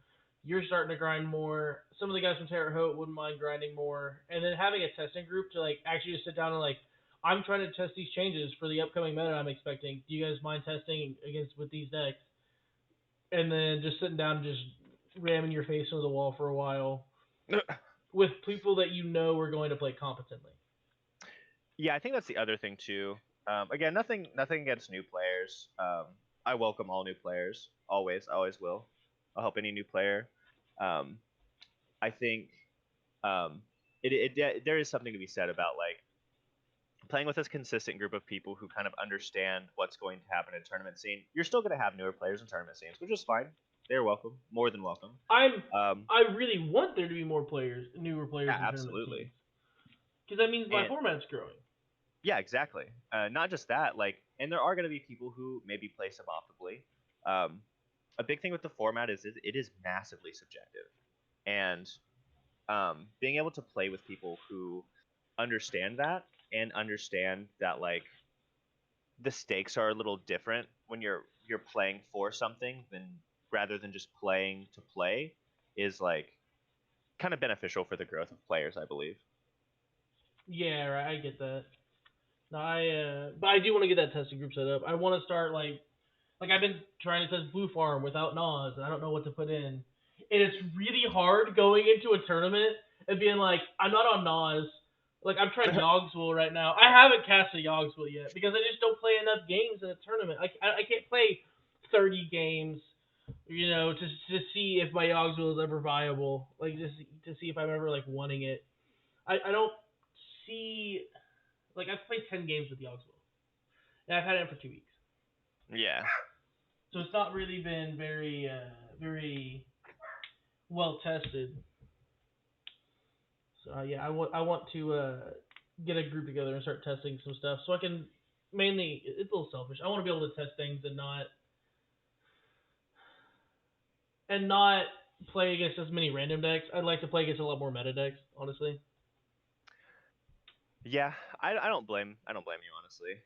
You're starting to grind more. Some of the guys from Terre Haute wouldn't mind grinding more, and then having a testing group to like actually just sit down and like I'm trying to test these changes for the upcoming meta I'm expecting. Do you guys mind testing against with these decks? And then just sitting down and just ramming your face into the wall for a while with people that you know are going to play competently. Yeah, I think that's the other thing too. Again, nothing against new players. I welcome all new players. Always will. I'll help any new player. Um, I think um, there is something to be said about like playing with this consistent group of people who kind of understand what's going to happen in tournament scene. You're still going to have newer players in tournament scenes, which is fine. They're welcome, more than welcome. I'm Um, I really want there to be more players, newer yeah, players in tournament scenes, absolutely. because that means my And format's growing. yeah, exactly. Not just that, like, and there are going to be people who maybe play suboptimally. Um, a big thing with the format is it is massively subjective, and being able to play with people who understand that and understand that like the stakes are a little different when you're playing for something than rather than just playing to play is like kind of beneficial for the growth of players, I believe. Yeah, right, I get that. No, but I do want to get that testing group set up. I want to start like I've been trying to test Blue Farm without Nas, and I don't know what to put in. And it's really hard going into a tournament and being like, I'm not on Nas. Like I'm trying Yogswell right now. I haven't cast a Yogswell yet because I just don't play enough games in a tournament. Like I can't play 30 games, to see if my Yogswell is ever viable. Like just to see if I'm ever like wanting it. I don't see like I've played 10 games with Yogswell, and I've had it for 2 weeks. Yeah. So it's not really been very well tested. So yeah, I want to get a group together and start testing some stuff so I can mainly it's a little selfish. I want to be able to test things and not play against as many random decks. I'd like to play against a lot more meta decks, honestly. Yeah, I don't blame you honestly.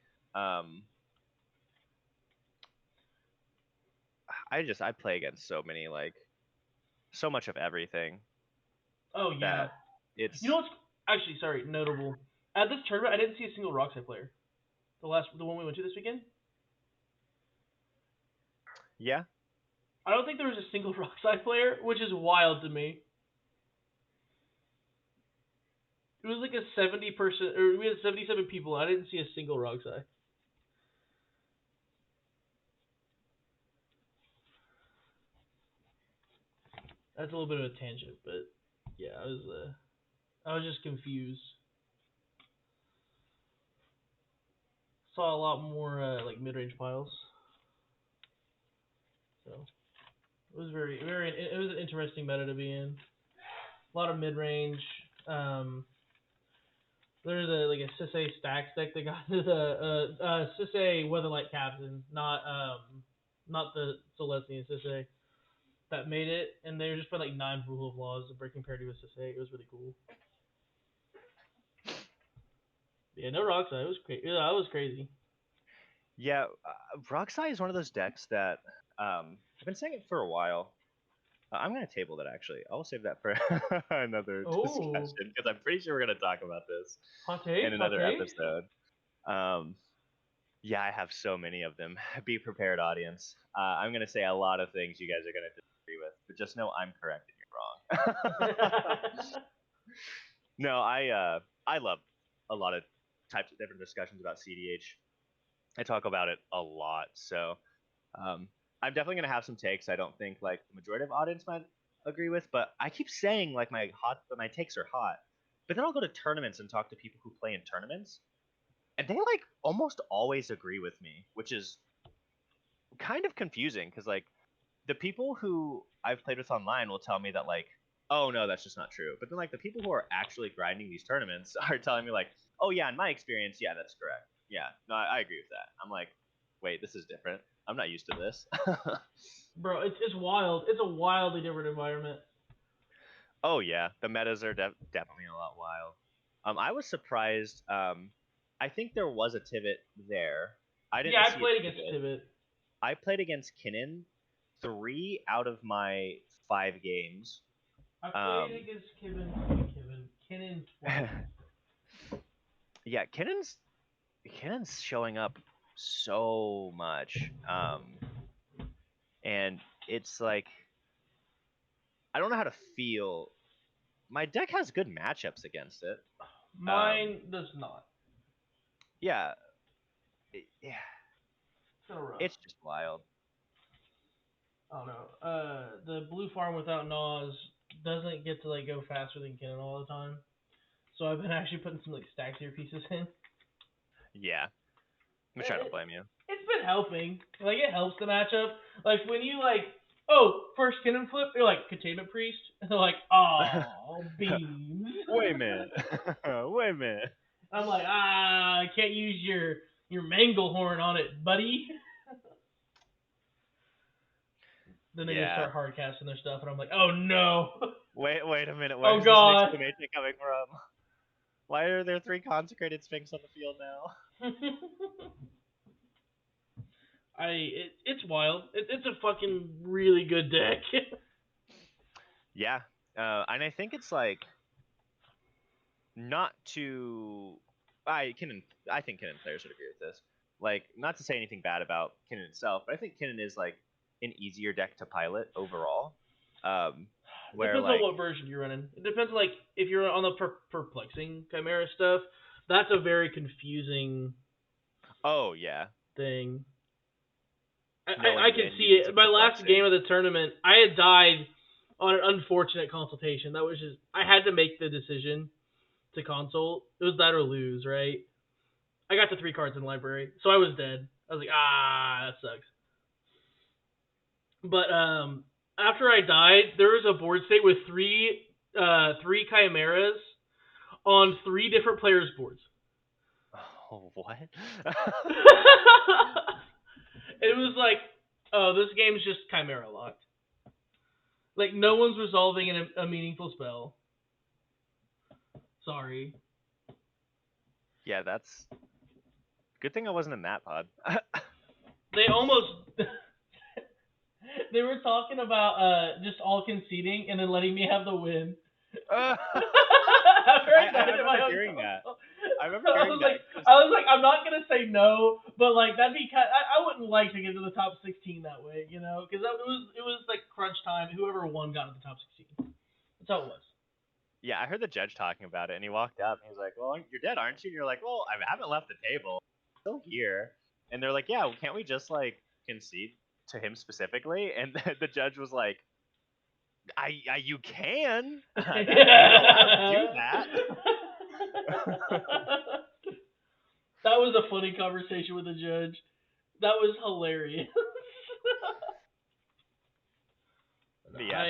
I play against so many like so much of everything Oh yeah. that You know it's what's actually sorry notable at this tournament? I didn't see a single Rockside player. The one we went to this weekend. yeah. I don't think there was a single Rockside player, which is wild to me. It was like a 70 person, or we had 77 people. I didn't see a single Rockside. That's a little bit of a tangent, but yeah, I was just confused. Saw a lot more like mid range piles, so it was very it was an interesting meta to be in. A lot of mid range. Um, there's a Sisay stacks deck that got the Sisay Weatherlight Captain, not the Celestian Sisay that made it, and they were just playing like 9 rule of laws of breaking parity with Sisay. It was really cool. Yeah, no Rockside. It was crazy. Yeah, that was crazy. Yeah, Roxai is one of those decks that I've been saying it for a while. I'm gonna table that actually. I'll save that for another Oh, discussion because I'm pretty sure we're gonna talk about this hot in takes, hot another takes. episode. Um, yeah, I have so many of them. Be prepared, audience. I'm gonna say a lot of things you guys are gonna disagree with, but just know I'm correct and you're wrong. No, I love a lot of types of different discussions about CDH. I talk about it a lot, so um, I'm definitely gonna have some takes I don't think like the majority of audience might agree with, but I keep saying like my takes are hot, but then I'll go to tournaments and talk to people who play in tournaments, and they like almost always agree with me, which is kind of confusing because like the people who I've played with online will tell me that like, oh no, that's just not true. But then like the people who are actually grinding these tournaments are telling me like, oh yeah, in my experience, yeah, that's correct. Yeah, no, I agree with that. I'm like, wait, this is different. I'm not used to this. Bro, it's wild. It's a wildly different environment. Oh yeah, the metas are definitely a lot wild. I was surprised. I think there was a Tivit there. I Yeah, didn't I see a played against Tivit. Tivit. I played against Kinnan 3 out of my 5 games. I played Um, against Kinnan twice. yeah, Kinnan's showing up so much. And it's like I don't know how to feel. My deck has good matchups against it. Mine does not. Yeah, yeah, It's kind of rough. it's just wild. I don't know. The blue farm without Nas doesn't get to like go faster than Kinnan all the time. So I've been actually putting some like stackier pieces in. Yeah, I'm trying to It, blame you. it's been helping. Like it helps the matchup. Like when you like, oh, first Kinnan flip, you're like containment priest, and they're like, oh, beams. Wait a minute. Wait a minute. I'm like, I can't use your Manglehorn on it, buddy. Then they just Yeah. start hard casting their stuff, and I'm like, oh no, Wait a minute. oh Where's this an god. exclamation coming from? Why are there 3 consecrated Sphinx on the field now? It's wild. It's a fucking really good deck. Yeah. And I think it's like not to I think Kinnan players would agree with this. Like, not to say anything bad about Kinnan itself, but I think Kinnan is like an easier deck to pilot overall. Where Depends on like what version you're running. It depends, like if you're on the perplexing chimera stuff. That's a very confusing oh yeah, thing. I knowing can when you see need to it. My last game perplexing. of the tournament, I had died on an unfortunate consultation. That was just I had to make the decision to consult. It was that or lose, right? I got the 3 cards in the library, so I was dead. I was like, that sucks. But after I died, there was a board state with three chimeras on 3 different players' boards. Oh, what? It was like, oh, this game's just chimera locked. Like no one's resolving a meaningful spell. Sorry. Yeah, that's good thing I wasn't in that pod. They almost they were talking about just all conceding and then letting me have the win. I, After I I died at my remember own hearing that. console. I remember I hearing was like, that. 'Cause- I'm not gonna say no, but like that'd be I wouldn't like to get to the top 16 that way, you know, because it was like crunch time. Whoever won got to the top 16. That's how it was. yeah, I heard the judge talking about it, and he walked up and he was like, "Well, you're dead, aren't you?" And you're like, "Well, I haven't left the table. I'm still here." And they're like, "Yeah, well, can't we just like concede to him specifically?" And the judge was like, "I you can. You're allowed to do that." That was a funny conversation with the judge. That was hilarious. Yeah.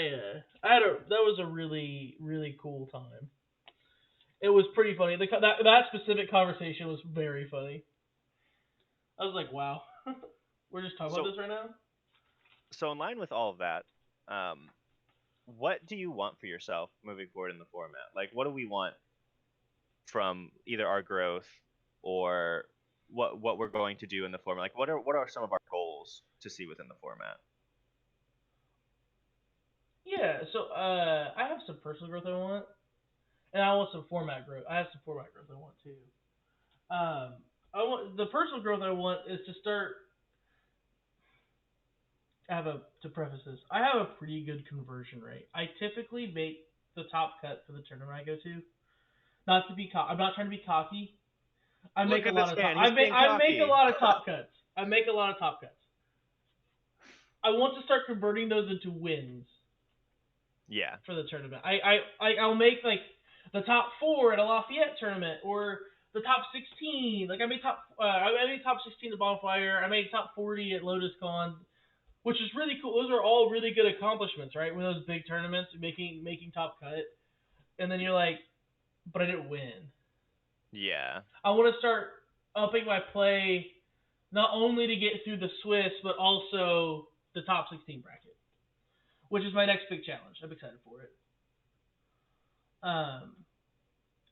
I had that was a really cool time. It was pretty funny. That specific conversation was very funny. I was like, wow, we're just talking about So this right now. so in line with all of that, um, what do you want for yourself moving forward in the format? Like, what do we want from either our growth or what we're going to do in the format? Like, what are some of our goals to see within the format? Yeah, so I have some personal growth I want, and I want some format growth. I have some format growth I want too. I want the personal growth I want is to start. I have a to preface this. I have a pretty good conversion rate. I typically make the top cut for the tournament I go to. Not to be I'm not trying to be cocky. I make Look a at lot this of top. man. He's being I make a cocky. lot of top cuts. I make a lot of top cuts. I want to start converting those into wins Yeah. for the tournament. I'll make like the top four at a Lafayette tournament or the top 16. Like I made top 16 at Bonfire. I made top 40 at Lotus Con, which is really cool. Those are all really good accomplishments, right? With those big tournaments, making top cut, and then you're like, but I didn't win. Yeah. I want to start upping my play not only to get through the Swiss, but also the top 16 bracket, which is my next big challenge. I'm excited for it. Um,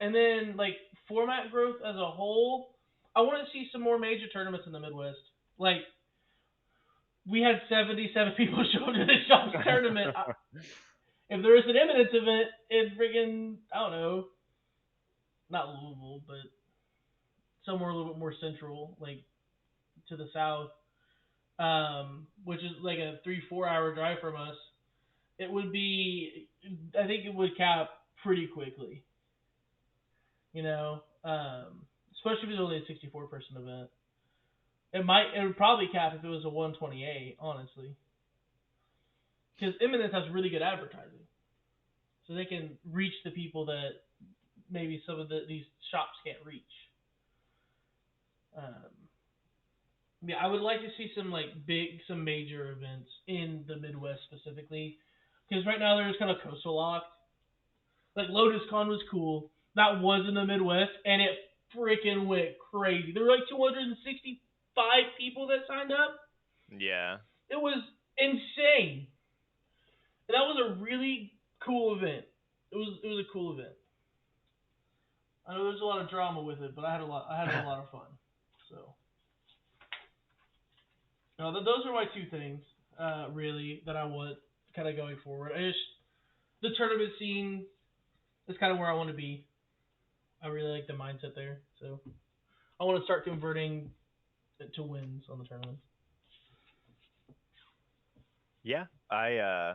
and then like format growth as a whole, I want to see some more major tournaments in the Midwest. Like we had 77 people show up to the Shops tournament. If there is an Eminence event in friggin' I don't know, not Louisville, but somewhere a little bit more central, like to the south, which is like a 3-4 hour drive from us, it would be, I think it would cap pretty quickly, you know, especially if it's only a 64 person event. It would probably cap if it was a 128, honestly, because Eminence has really good advertising, so they can reach the people that maybe some of these shops can't reach. Um, yeah, I would like to see some major events in the Midwest specifically, because right now they're just kind of coastal locked. Like Lotus Con was cool. That was in the Midwest, and it freaking went crazy. There were like 265 people that signed up. Yeah. It was insane, and that was a really cool event. It was a cool event. I know there's a lot of drama with it, but I had a lot of fun. So, those are my two things, really, that I want kind of going forward. The tournament scene is kind of where I want to be. I really like the mindset there, so I want to start converting to wins on the tournament. Yeah. I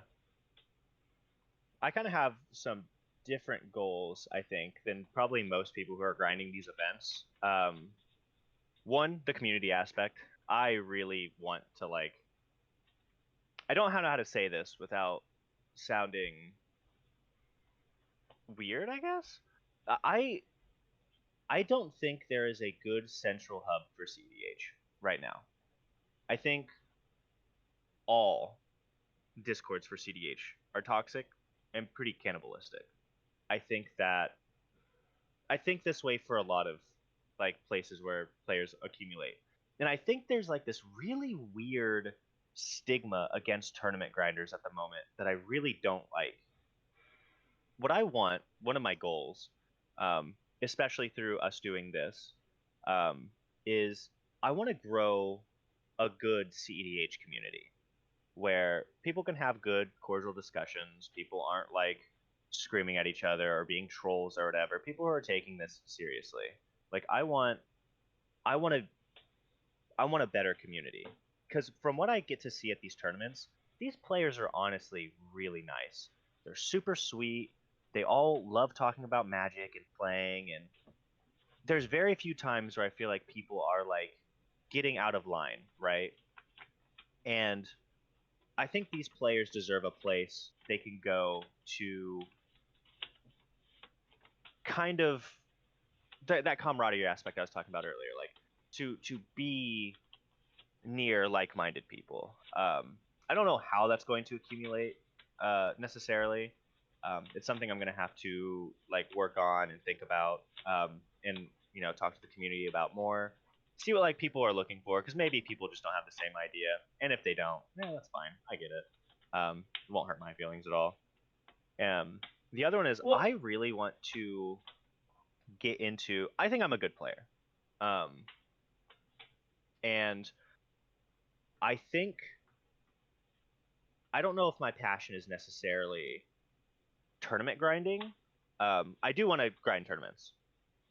kind of have some different goals, I think, than probably most people who are grinding these events. One, the community aspect. I really want to like. I don't know how to say this without sounding weird. I guess. I I don't think there is a good central hub for cEDH right now. I think all discords for cEDH are toxic and pretty cannibalistic. I think that I think this way for a lot of like places where players accumulate. And I think there's like this really weird stigma against tournament grinders at the moment that I really don't like. What I want, one of my goals, especially through us doing this, um, is I want to grow a good cEDH community where people can have good, cordial discussions. People aren't like screaming at each other or being trolls or whatever. People who are taking this seriously. Like I want to, I want a better community because from what I get to see at these tournaments, these players are honestly really nice. They're super sweet. They all love talking about Magic and playing, and there's very few times where I feel like people are like getting out of line, right? And I think these players deserve a place they can go to kind of that camaraderie aspect I was talking about earlier, like to be near like-minded people. I don't know how that's going to accumulate necessarily. It's something I'm going to have to like work on and think about, and talk to the community about more. See what like people are looking for, because maybe people just don't have the same idea, and if they don't, yeah, that's fine. I get it. It won't hurt my feelings at all. The other one is Well, I really want to get into. I think I'm a good player, and I think I don't know if my passion is necessarily tournament grinding. I do want to grind tournaments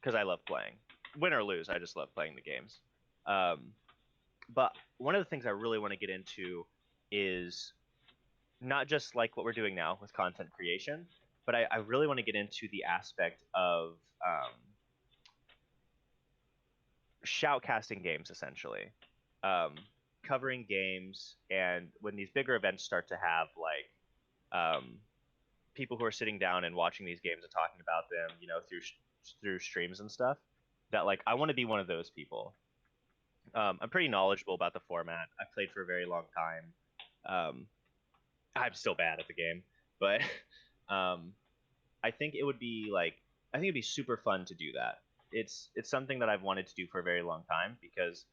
because I love playing. Win or lose, I just love playing the games. Um, but one of the things I really want to get into is not just like what we're doing now with content creation, but I really want to get into the aspect of shoutcasting games, essentially. Um, Covering games, and when these bigger events start to have like people who are sitting down and watching these games and talking about them, through streams and stuff, that like I want to be one of those people. I'm pretty knowledgeable about the format. I've played for a very long time. Um, I'm still bad at the game, but um, I think it would be like I think it'd be super fun to do that. It's something that I've wanted to do for a very long time because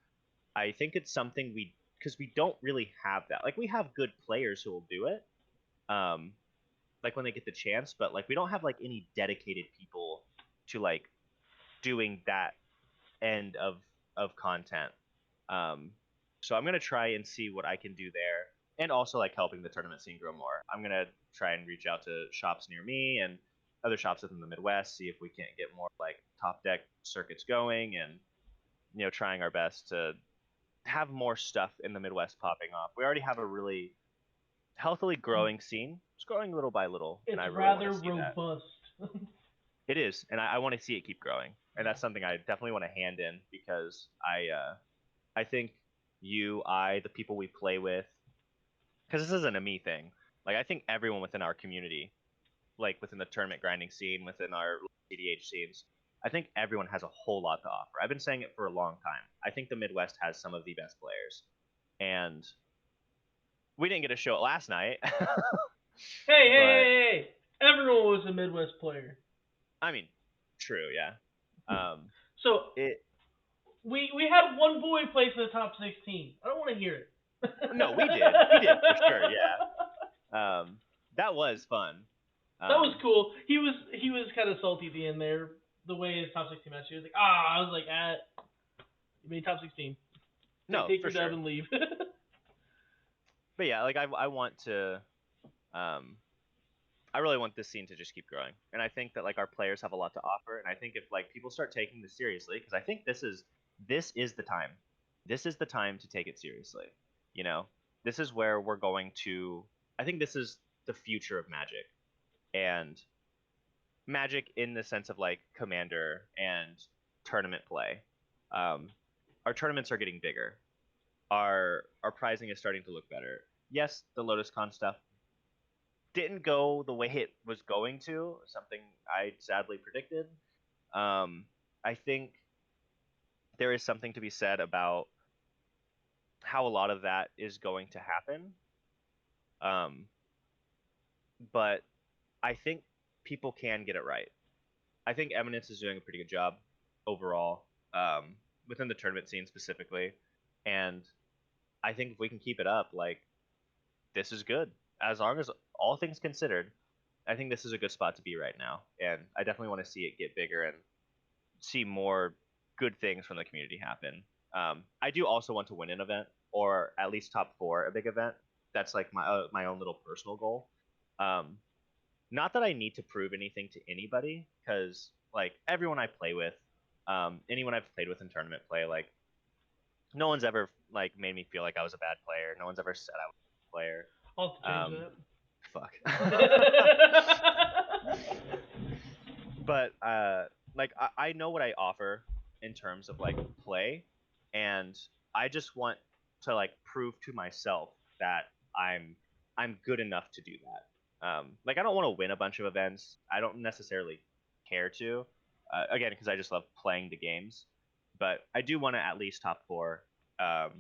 I think it's something because we don't really have that. Like we have good players who will do it, um, like when they get the chance, but like we don't have like any dedicated people to like doing that end of content. Um, so I'm gonna try and see what I can do there, and also like helping the tournament scene grow more. I'm gonna try and reach out to shops near me and other shops within the Midwest, see if we can't get more like top deck circuits going, and trying our best to have more stuff in the Midwest popping off. We already have a really healthily growing scene. It's growing little by little, and It's I really want rather to see that. robust. It is, and I want to see it keep growing, and that's something I definitely want to hand in because I think the people we play with, because this isn't a me thing. Like I think everyone within our community, like within the tournament grinding scene, within our cEDH scenes, I think everyone has a whole lot to offer. I've been saying it for a long time. I think the Midwest has some of the best players, and we didn't get to show it last night, Hey, hey, but hey, hey! Everyone was a Midwest player. I mean, true, yeah. Um, So it we had one boy place in the top 16. I don't want to hear it. No, we did for sure, yeah. That was fun. That was Um, cool. He was kind of salty at the end there. The way his top 16 match, he was like, ah, I was like, you made top 16. Take no, take for your dub sure. and leave. But yeah, like I want to, um, I really want this scene to just keep growing, and I think that like our players have a lot to offer, and I think if like people start taking this seriously, because I think this is the time, this is the time to take it seriously. You know, this is where we're going to. I think this is the future of Magic, and Magic in the sense of like Commander and tournament play. Um, our tournaments are getting bigger. Our prizing is starting to look better. Yes, the LotusCon stuff didn't go the way it was going to, something I sadly predicted. Um, I think there is something to be said about how a lot of that is going to happen. Um, but I think people can get it right. I think Eminence is doing a pretty good job overall, within the tournament scene specifically, and I think if we can keep it up, like this is good. As long as all things considered, I think this is a good spot to be right now, and I definitely want to see it get bigger and see more good things from the community happen. I do also want to win an event, or at least top four a big event. That's like my own little personal goal. Um, Not that I need to prove anything to anybody, because like everyone I play with, anyone I've played with in tournament play, like no one's ever like made me feel like I was a bad player. No one's ever said I was a bad player. I'll have to Um, Fuck. change But like I know what I offer in terms of like play, and I just want to like prove to myself that I'm good enough to do that. Like I don't want to win a bunch of events. I don't necessarily care to. Again, because I just love playing the games. But I do want to at least top four um,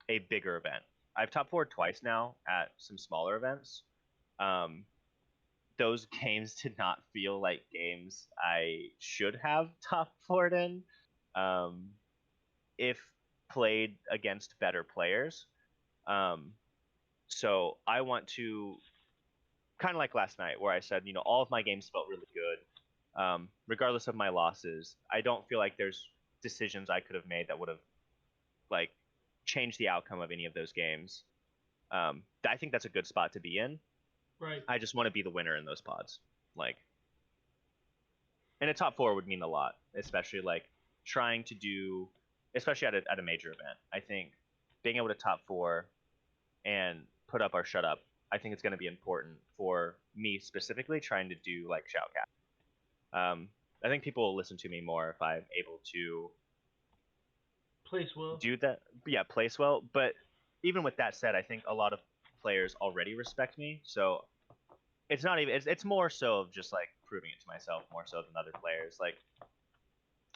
a bigger event. I've top four twice now at some smaller events. Um, those games did not feel like games I should have top four in, um, if played against better players. Um, so I want to kind of like last night where I said, all of my games felt really good, regardless of my losses. I don't feel like there's decisions I could have made that would have like changed the outcome of any of those games. I think that's a good spot to be in. Right. I just want to be the winner in those pods. Like, and a top four would mean a lot, especially like trying to do, especially at a major event. I think being able to top four and put up our shut up, I think it's going to be important for me specifically trying to do like shoutcast. I think people will listen to me more if I'm able to Place well. do that. Yeah, place well. But even with that said, I think a lot of players already respect me. So it's not even. It's more so of just like proving it to myself more so than other players. Like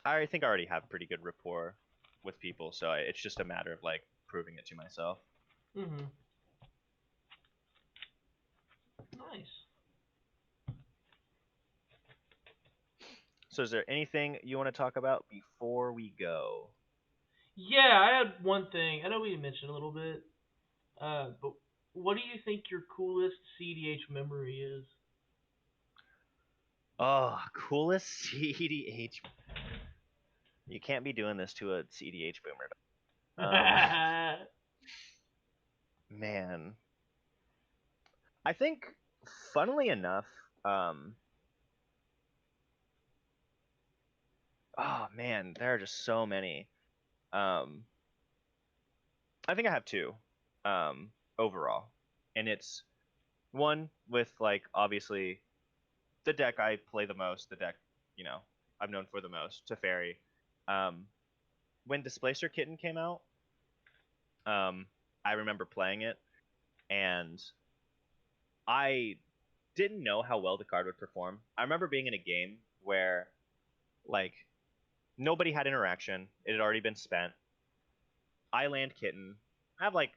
I think I already have pretty good rapport with people, so it's just a matter of like proving it to myself. Mhm. Nice. So is there anything you want to talk about before we go? Yeah, I had one thing. I know we mentioned a little bit, but what do you think your coolest CDH memory is? Oh, coolest CEDH. You can't be doing this to a CEDH boomer. Man, I think, funnily enough, um, oh man, there are just so many. Um, I think I have two, overall, and it's one with like obviously the deck I play the most, the deck you know I've known for the most, Teferi. Um, when Displacer Kitten came out, I remember playing it, and I didn't know how well the card would perform. I remember being in a game where like nobody had interaction. It had already been spent. I land Kitten. I have like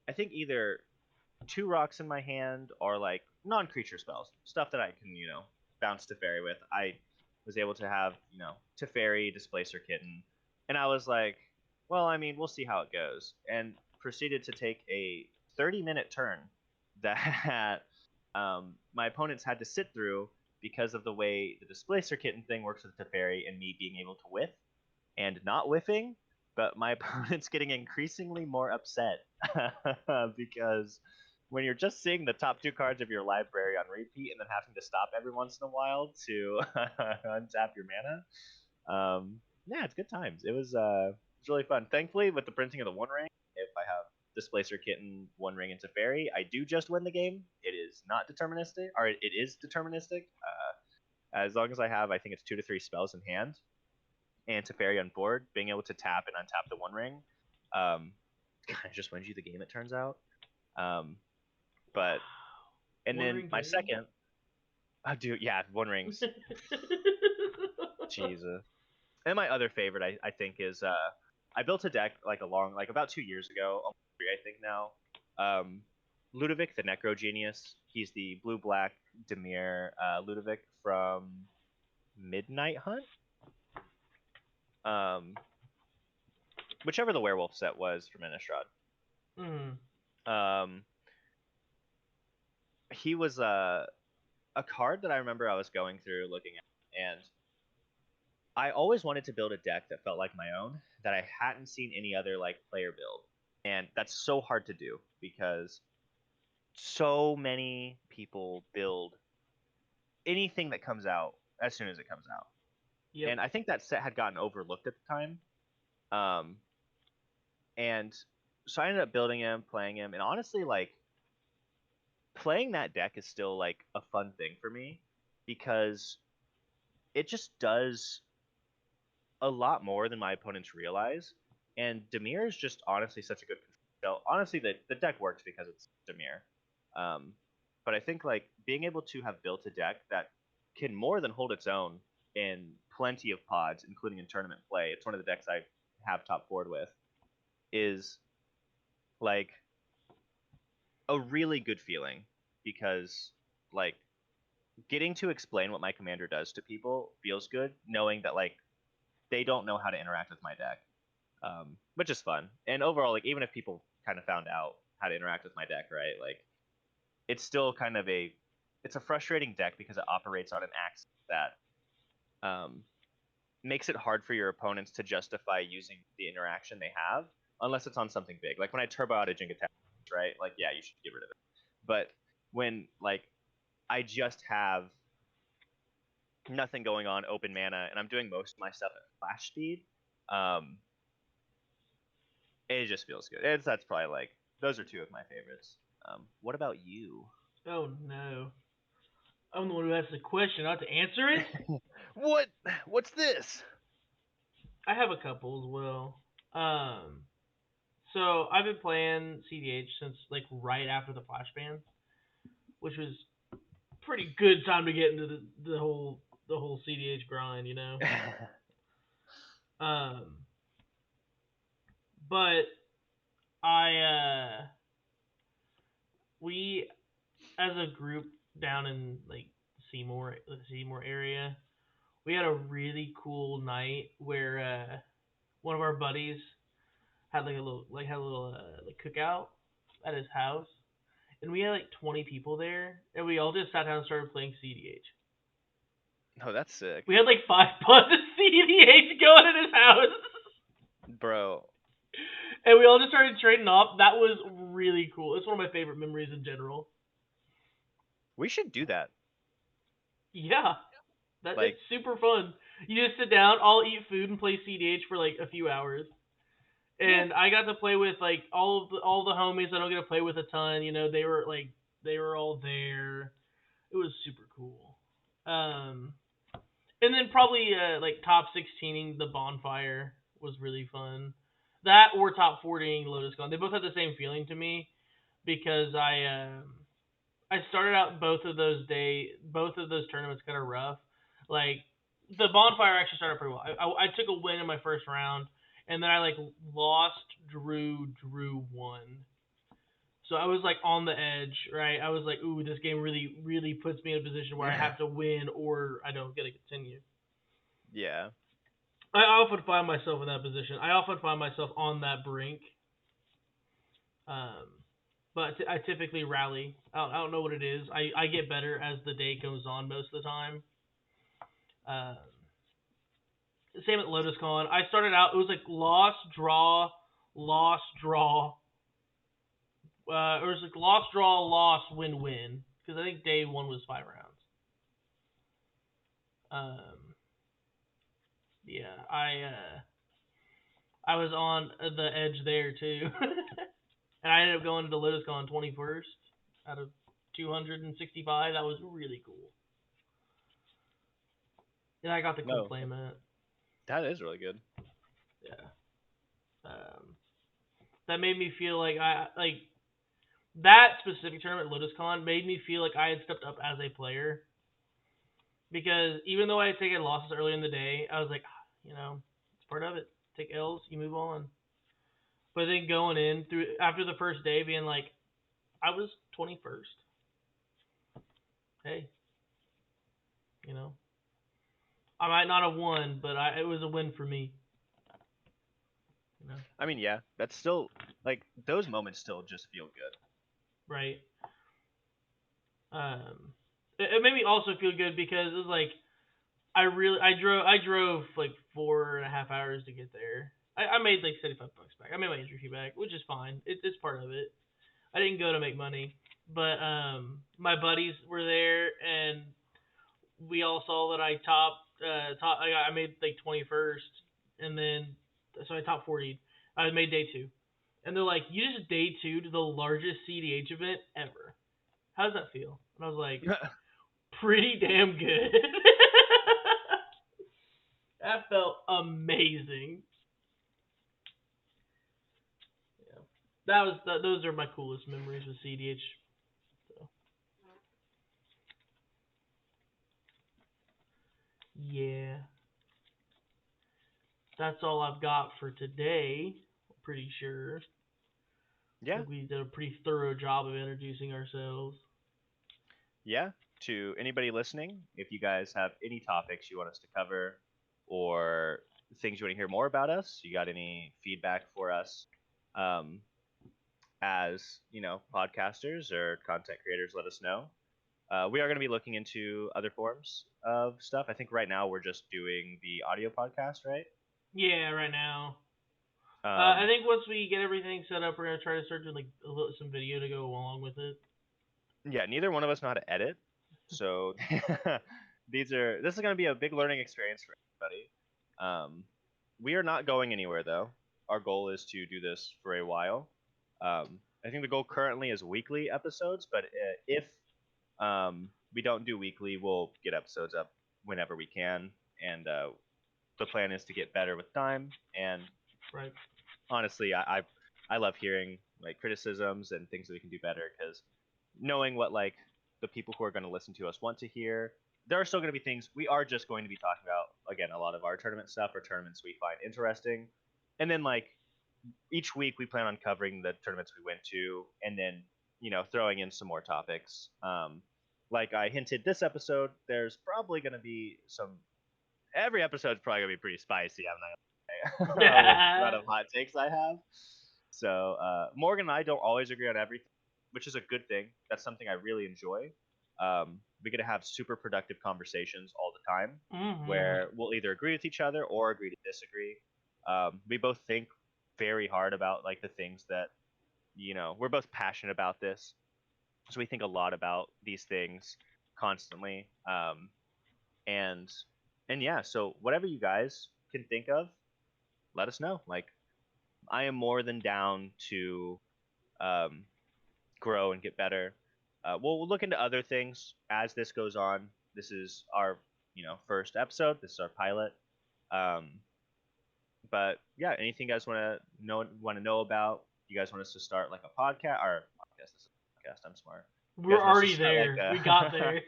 I think either two rocks in my hand or like non-creature spells, stuff that I can bounce Teferi with. I was able to have Teferi, Displacer Kitten, and I was like, well, I mean, we'll see how it goes, and proceeded to take a 30-minute turn that my opponents had to sit through because of the way the Displacer Kitten thing works with Teferi and me being able to whiff and not whiffing, but my opponent's getting increasingly more upset because when you're just seeing the top two cards of your library on repeat and then having to stop every once in a while to untap your mana, yeah, it's good times. It's really fun. Thankfully, with the printing of the One Ring, if I have Displacer Kitten, One Ring, and Teferi, I do just win the game. It is not deterministic, or it is deterministic. As long as I have, I think it's 2 to 3 spells in hand, and Teferi on board, being able to tap and untap the One Ring, um, kind of just wins you the game. It turns out. Um, but and One then ring my game. second, dude, yeah, One Rings, Jesus. And my other favorite, I think, is I built a deck like about 2 years ago, almost three, I think now. Um, Ludovic, the Necro Genius. He's the blue-black Demir Ludovic from Midnight Hunt. Um, whichever the werewolf set was from Innistrad. Mm. Um, he was a card that I remember I was going through looking at, and I always wanted to build a deck that felt like my own that I hadn't seen any other like player build, and that's so hard to do because so many people build anything that comes out as soon as it comes out, Yep. and I think that set had gotten overlooked at the time. Um, and so I ended up building him, playing him, and honestly, like playing that deck is still like a fun thing for me because it just does a lot more than my opponents realize. And Demir is just honestly such a good control. Honestly, the deck works because it's Demir. Um, but I think like being able to have built a deck that can more than hold its own in plenty of pods, including in tournament play. It's one of the decks I have top board with. Is like a really good feeling because like getting to explain what my commander does to people feels good, knowing that like they don't know how to interact with my deck, which is fun. And overall, like even if people kind of found out how to interact with my deck, right? Like it's still kind of it's a frustrating deck because it operates on an axis that makes it hard for your opponents to justify using the interaction they have unless it's on something big. Like when I turbo out a Jink attack, right? Like, yeah, you should get rid of it. But when like I just have nothing going on, open mana, and I'm doing most of my stuff at flash speed, um, it just feels good. That's probably like those are two of my favorites. What about you? Oh no. I'm the one who asked the question, not to answer it. What? What's this? I have a couple as well. Um, so I've been playing cEDH since like right after the Flash ban, which was pretty good time to get into the whole cEDH grind, you know. Um, but I we as a group down in like the Seymour area, we had a really cool night where one of our buddies had a little like cookout at his house, and we had like 20 people there, and we all just sat down and started playing cEDH. Oh, that's sick, We had like 5 months of cEDH going at his house, bro. and we all just started trading off. That was really cool. It's one of my favorite memories in general. We should do that. Yeah, it's Like, super fun. You just sit down, all eat food, and play cEDH for like a few hours. yeah, And I got to play with like all the homies I don't get to play with a ton. You know, they were all there. It was super cool. And then probably like top 16ing the bonfire was really fun. That or top 40ing Lotus Con. They both had the same feeling to me because I started out both of those tournaments kind of rough. Like the bonfire actually started pretty well. I took a win in my first round, and then I like lost, drew, won. So I was like on the edge, right? I was like, ooh, this game really, really puts me in a position where I have to win or I don't get to continue. yeah. I often find myself in that position. I often find myself on that brink. Um, but I typically rally. I don't know what it is. I get better as the day goes on most of the time. Um, Same at Lotus Con. I started out, it was like loss, draw. It was like loss, draw, loss, win, win. Because I think day one was 5 rounds. Yeah, I was on the edge there too, and I ended up going to Lotus Con 21st out of 265. That was really cool. And I got the cool No, playmat. that is really good. Yeah. Um, that made me feel like that specific tournament, Lotus Con, made me feel like I had stepped up as a player. Because even though I had taken losses early in the day, I was like, it's part of it. Take L's, you move on. But then going in through after the first day, being like, I was 21st. Hey, you know, I might not have won, but it was a win for me. You know, I mean, yeah, that's still like those moments still just feel good. right? It made me also feel good because it was like I drove like 4.5 hours to get there. I made like $75 back. I made my entry fee back, which is fine. It's part of it. I didn't go to make money, but my buddies were there, and we all saw that I I made like 21st, and then so I top 40. I made day two, and they're like, "You just day two to the largest cEDH event ever. How does that feel?" And I was like, "Pretty damn good." That felt amazing. Yeah, those are my coolest memories with cEDH. So yeah, that's all I've got for today. I'm pretty sure. I Yeah, think we did a pretty thorough job of introducing ourselves. yeah. To anybody listening, if you guys have any topics you want us to cover or things you want to hear more about us, you got any feedback for us, um, as podcasters or content creators, let us know. We are going to be looking into other forms of stuff. I think right now we're just doing the audio podcast, right? Yeah, right now. I think once we get everything set up, we're gonna try to start doing like some video to go along with it. Yeah, neither one of us know how to edit, so this is going to be a big learning experience for everybody. We are not going anywhere though. Our goal is to do this for a while. I think the goal currently is weekly episodes, but if we don't do weekly, we'll get episodes up whenever we can, and the plan is to get better with time. And Right. honestly, I love hearing like criticisms and things that we can do better, because knowing what like the people who are going to listen to us want to hear, there are still going to be things we are just going to be talking about. Again, a lot of our tournament stuff or tournaments we find interesting, and then like each week we plan on covering the tournaments we went to, and then throwing in some more topics. Like I hinted this episode, there's probably going to be some. Every episode's probably going to be pretty spicy. I'm not gonna say with the amount of hot takes I have. So Morgan and I don't always agree on everything, which is a good thing. That's something I really enjoy. We get to have super productive conversations all the time, where we'll either agree with each other or agree to disagree. We both think very hard about like the things that we're both passionate about this, so we think a lot about these things constantly. And yeah, so whatever you guys can think of, let us know. Like I am more than down to um, grow and get better. We'll look into other things as this goes on. This is our first episode. This is our pilot. Um, but yeah, anything you guys want to know about? You guys want us to start like a podcast or podcast? This is a podcast. I'm smart. You We're guys want us to already start like there. We got there.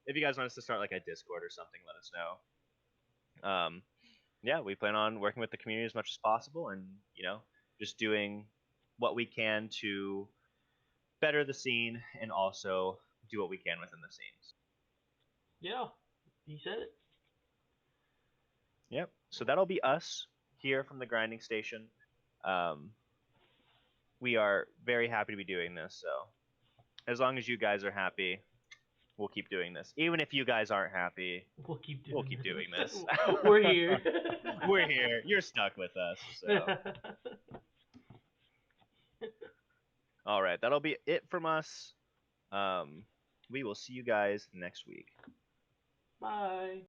if you guys want us to start like a Discord or something, let us know. Yeah, we plan on working with the community as much as possible, and just doing what we can to better the scene and also do what we can within the scenes. Yeah, you said it. Yep. So that'll be us here from the grinding station. We are very happy to be doing this. So as long as you guys are happy, we'll keep doing this. Even if you guys aren't happy, We'll keep doing. we'll keep doing this. We're here. We're here. You're stuck with us. So. All right, that'll be it from us. We will see you guys next week. Bye.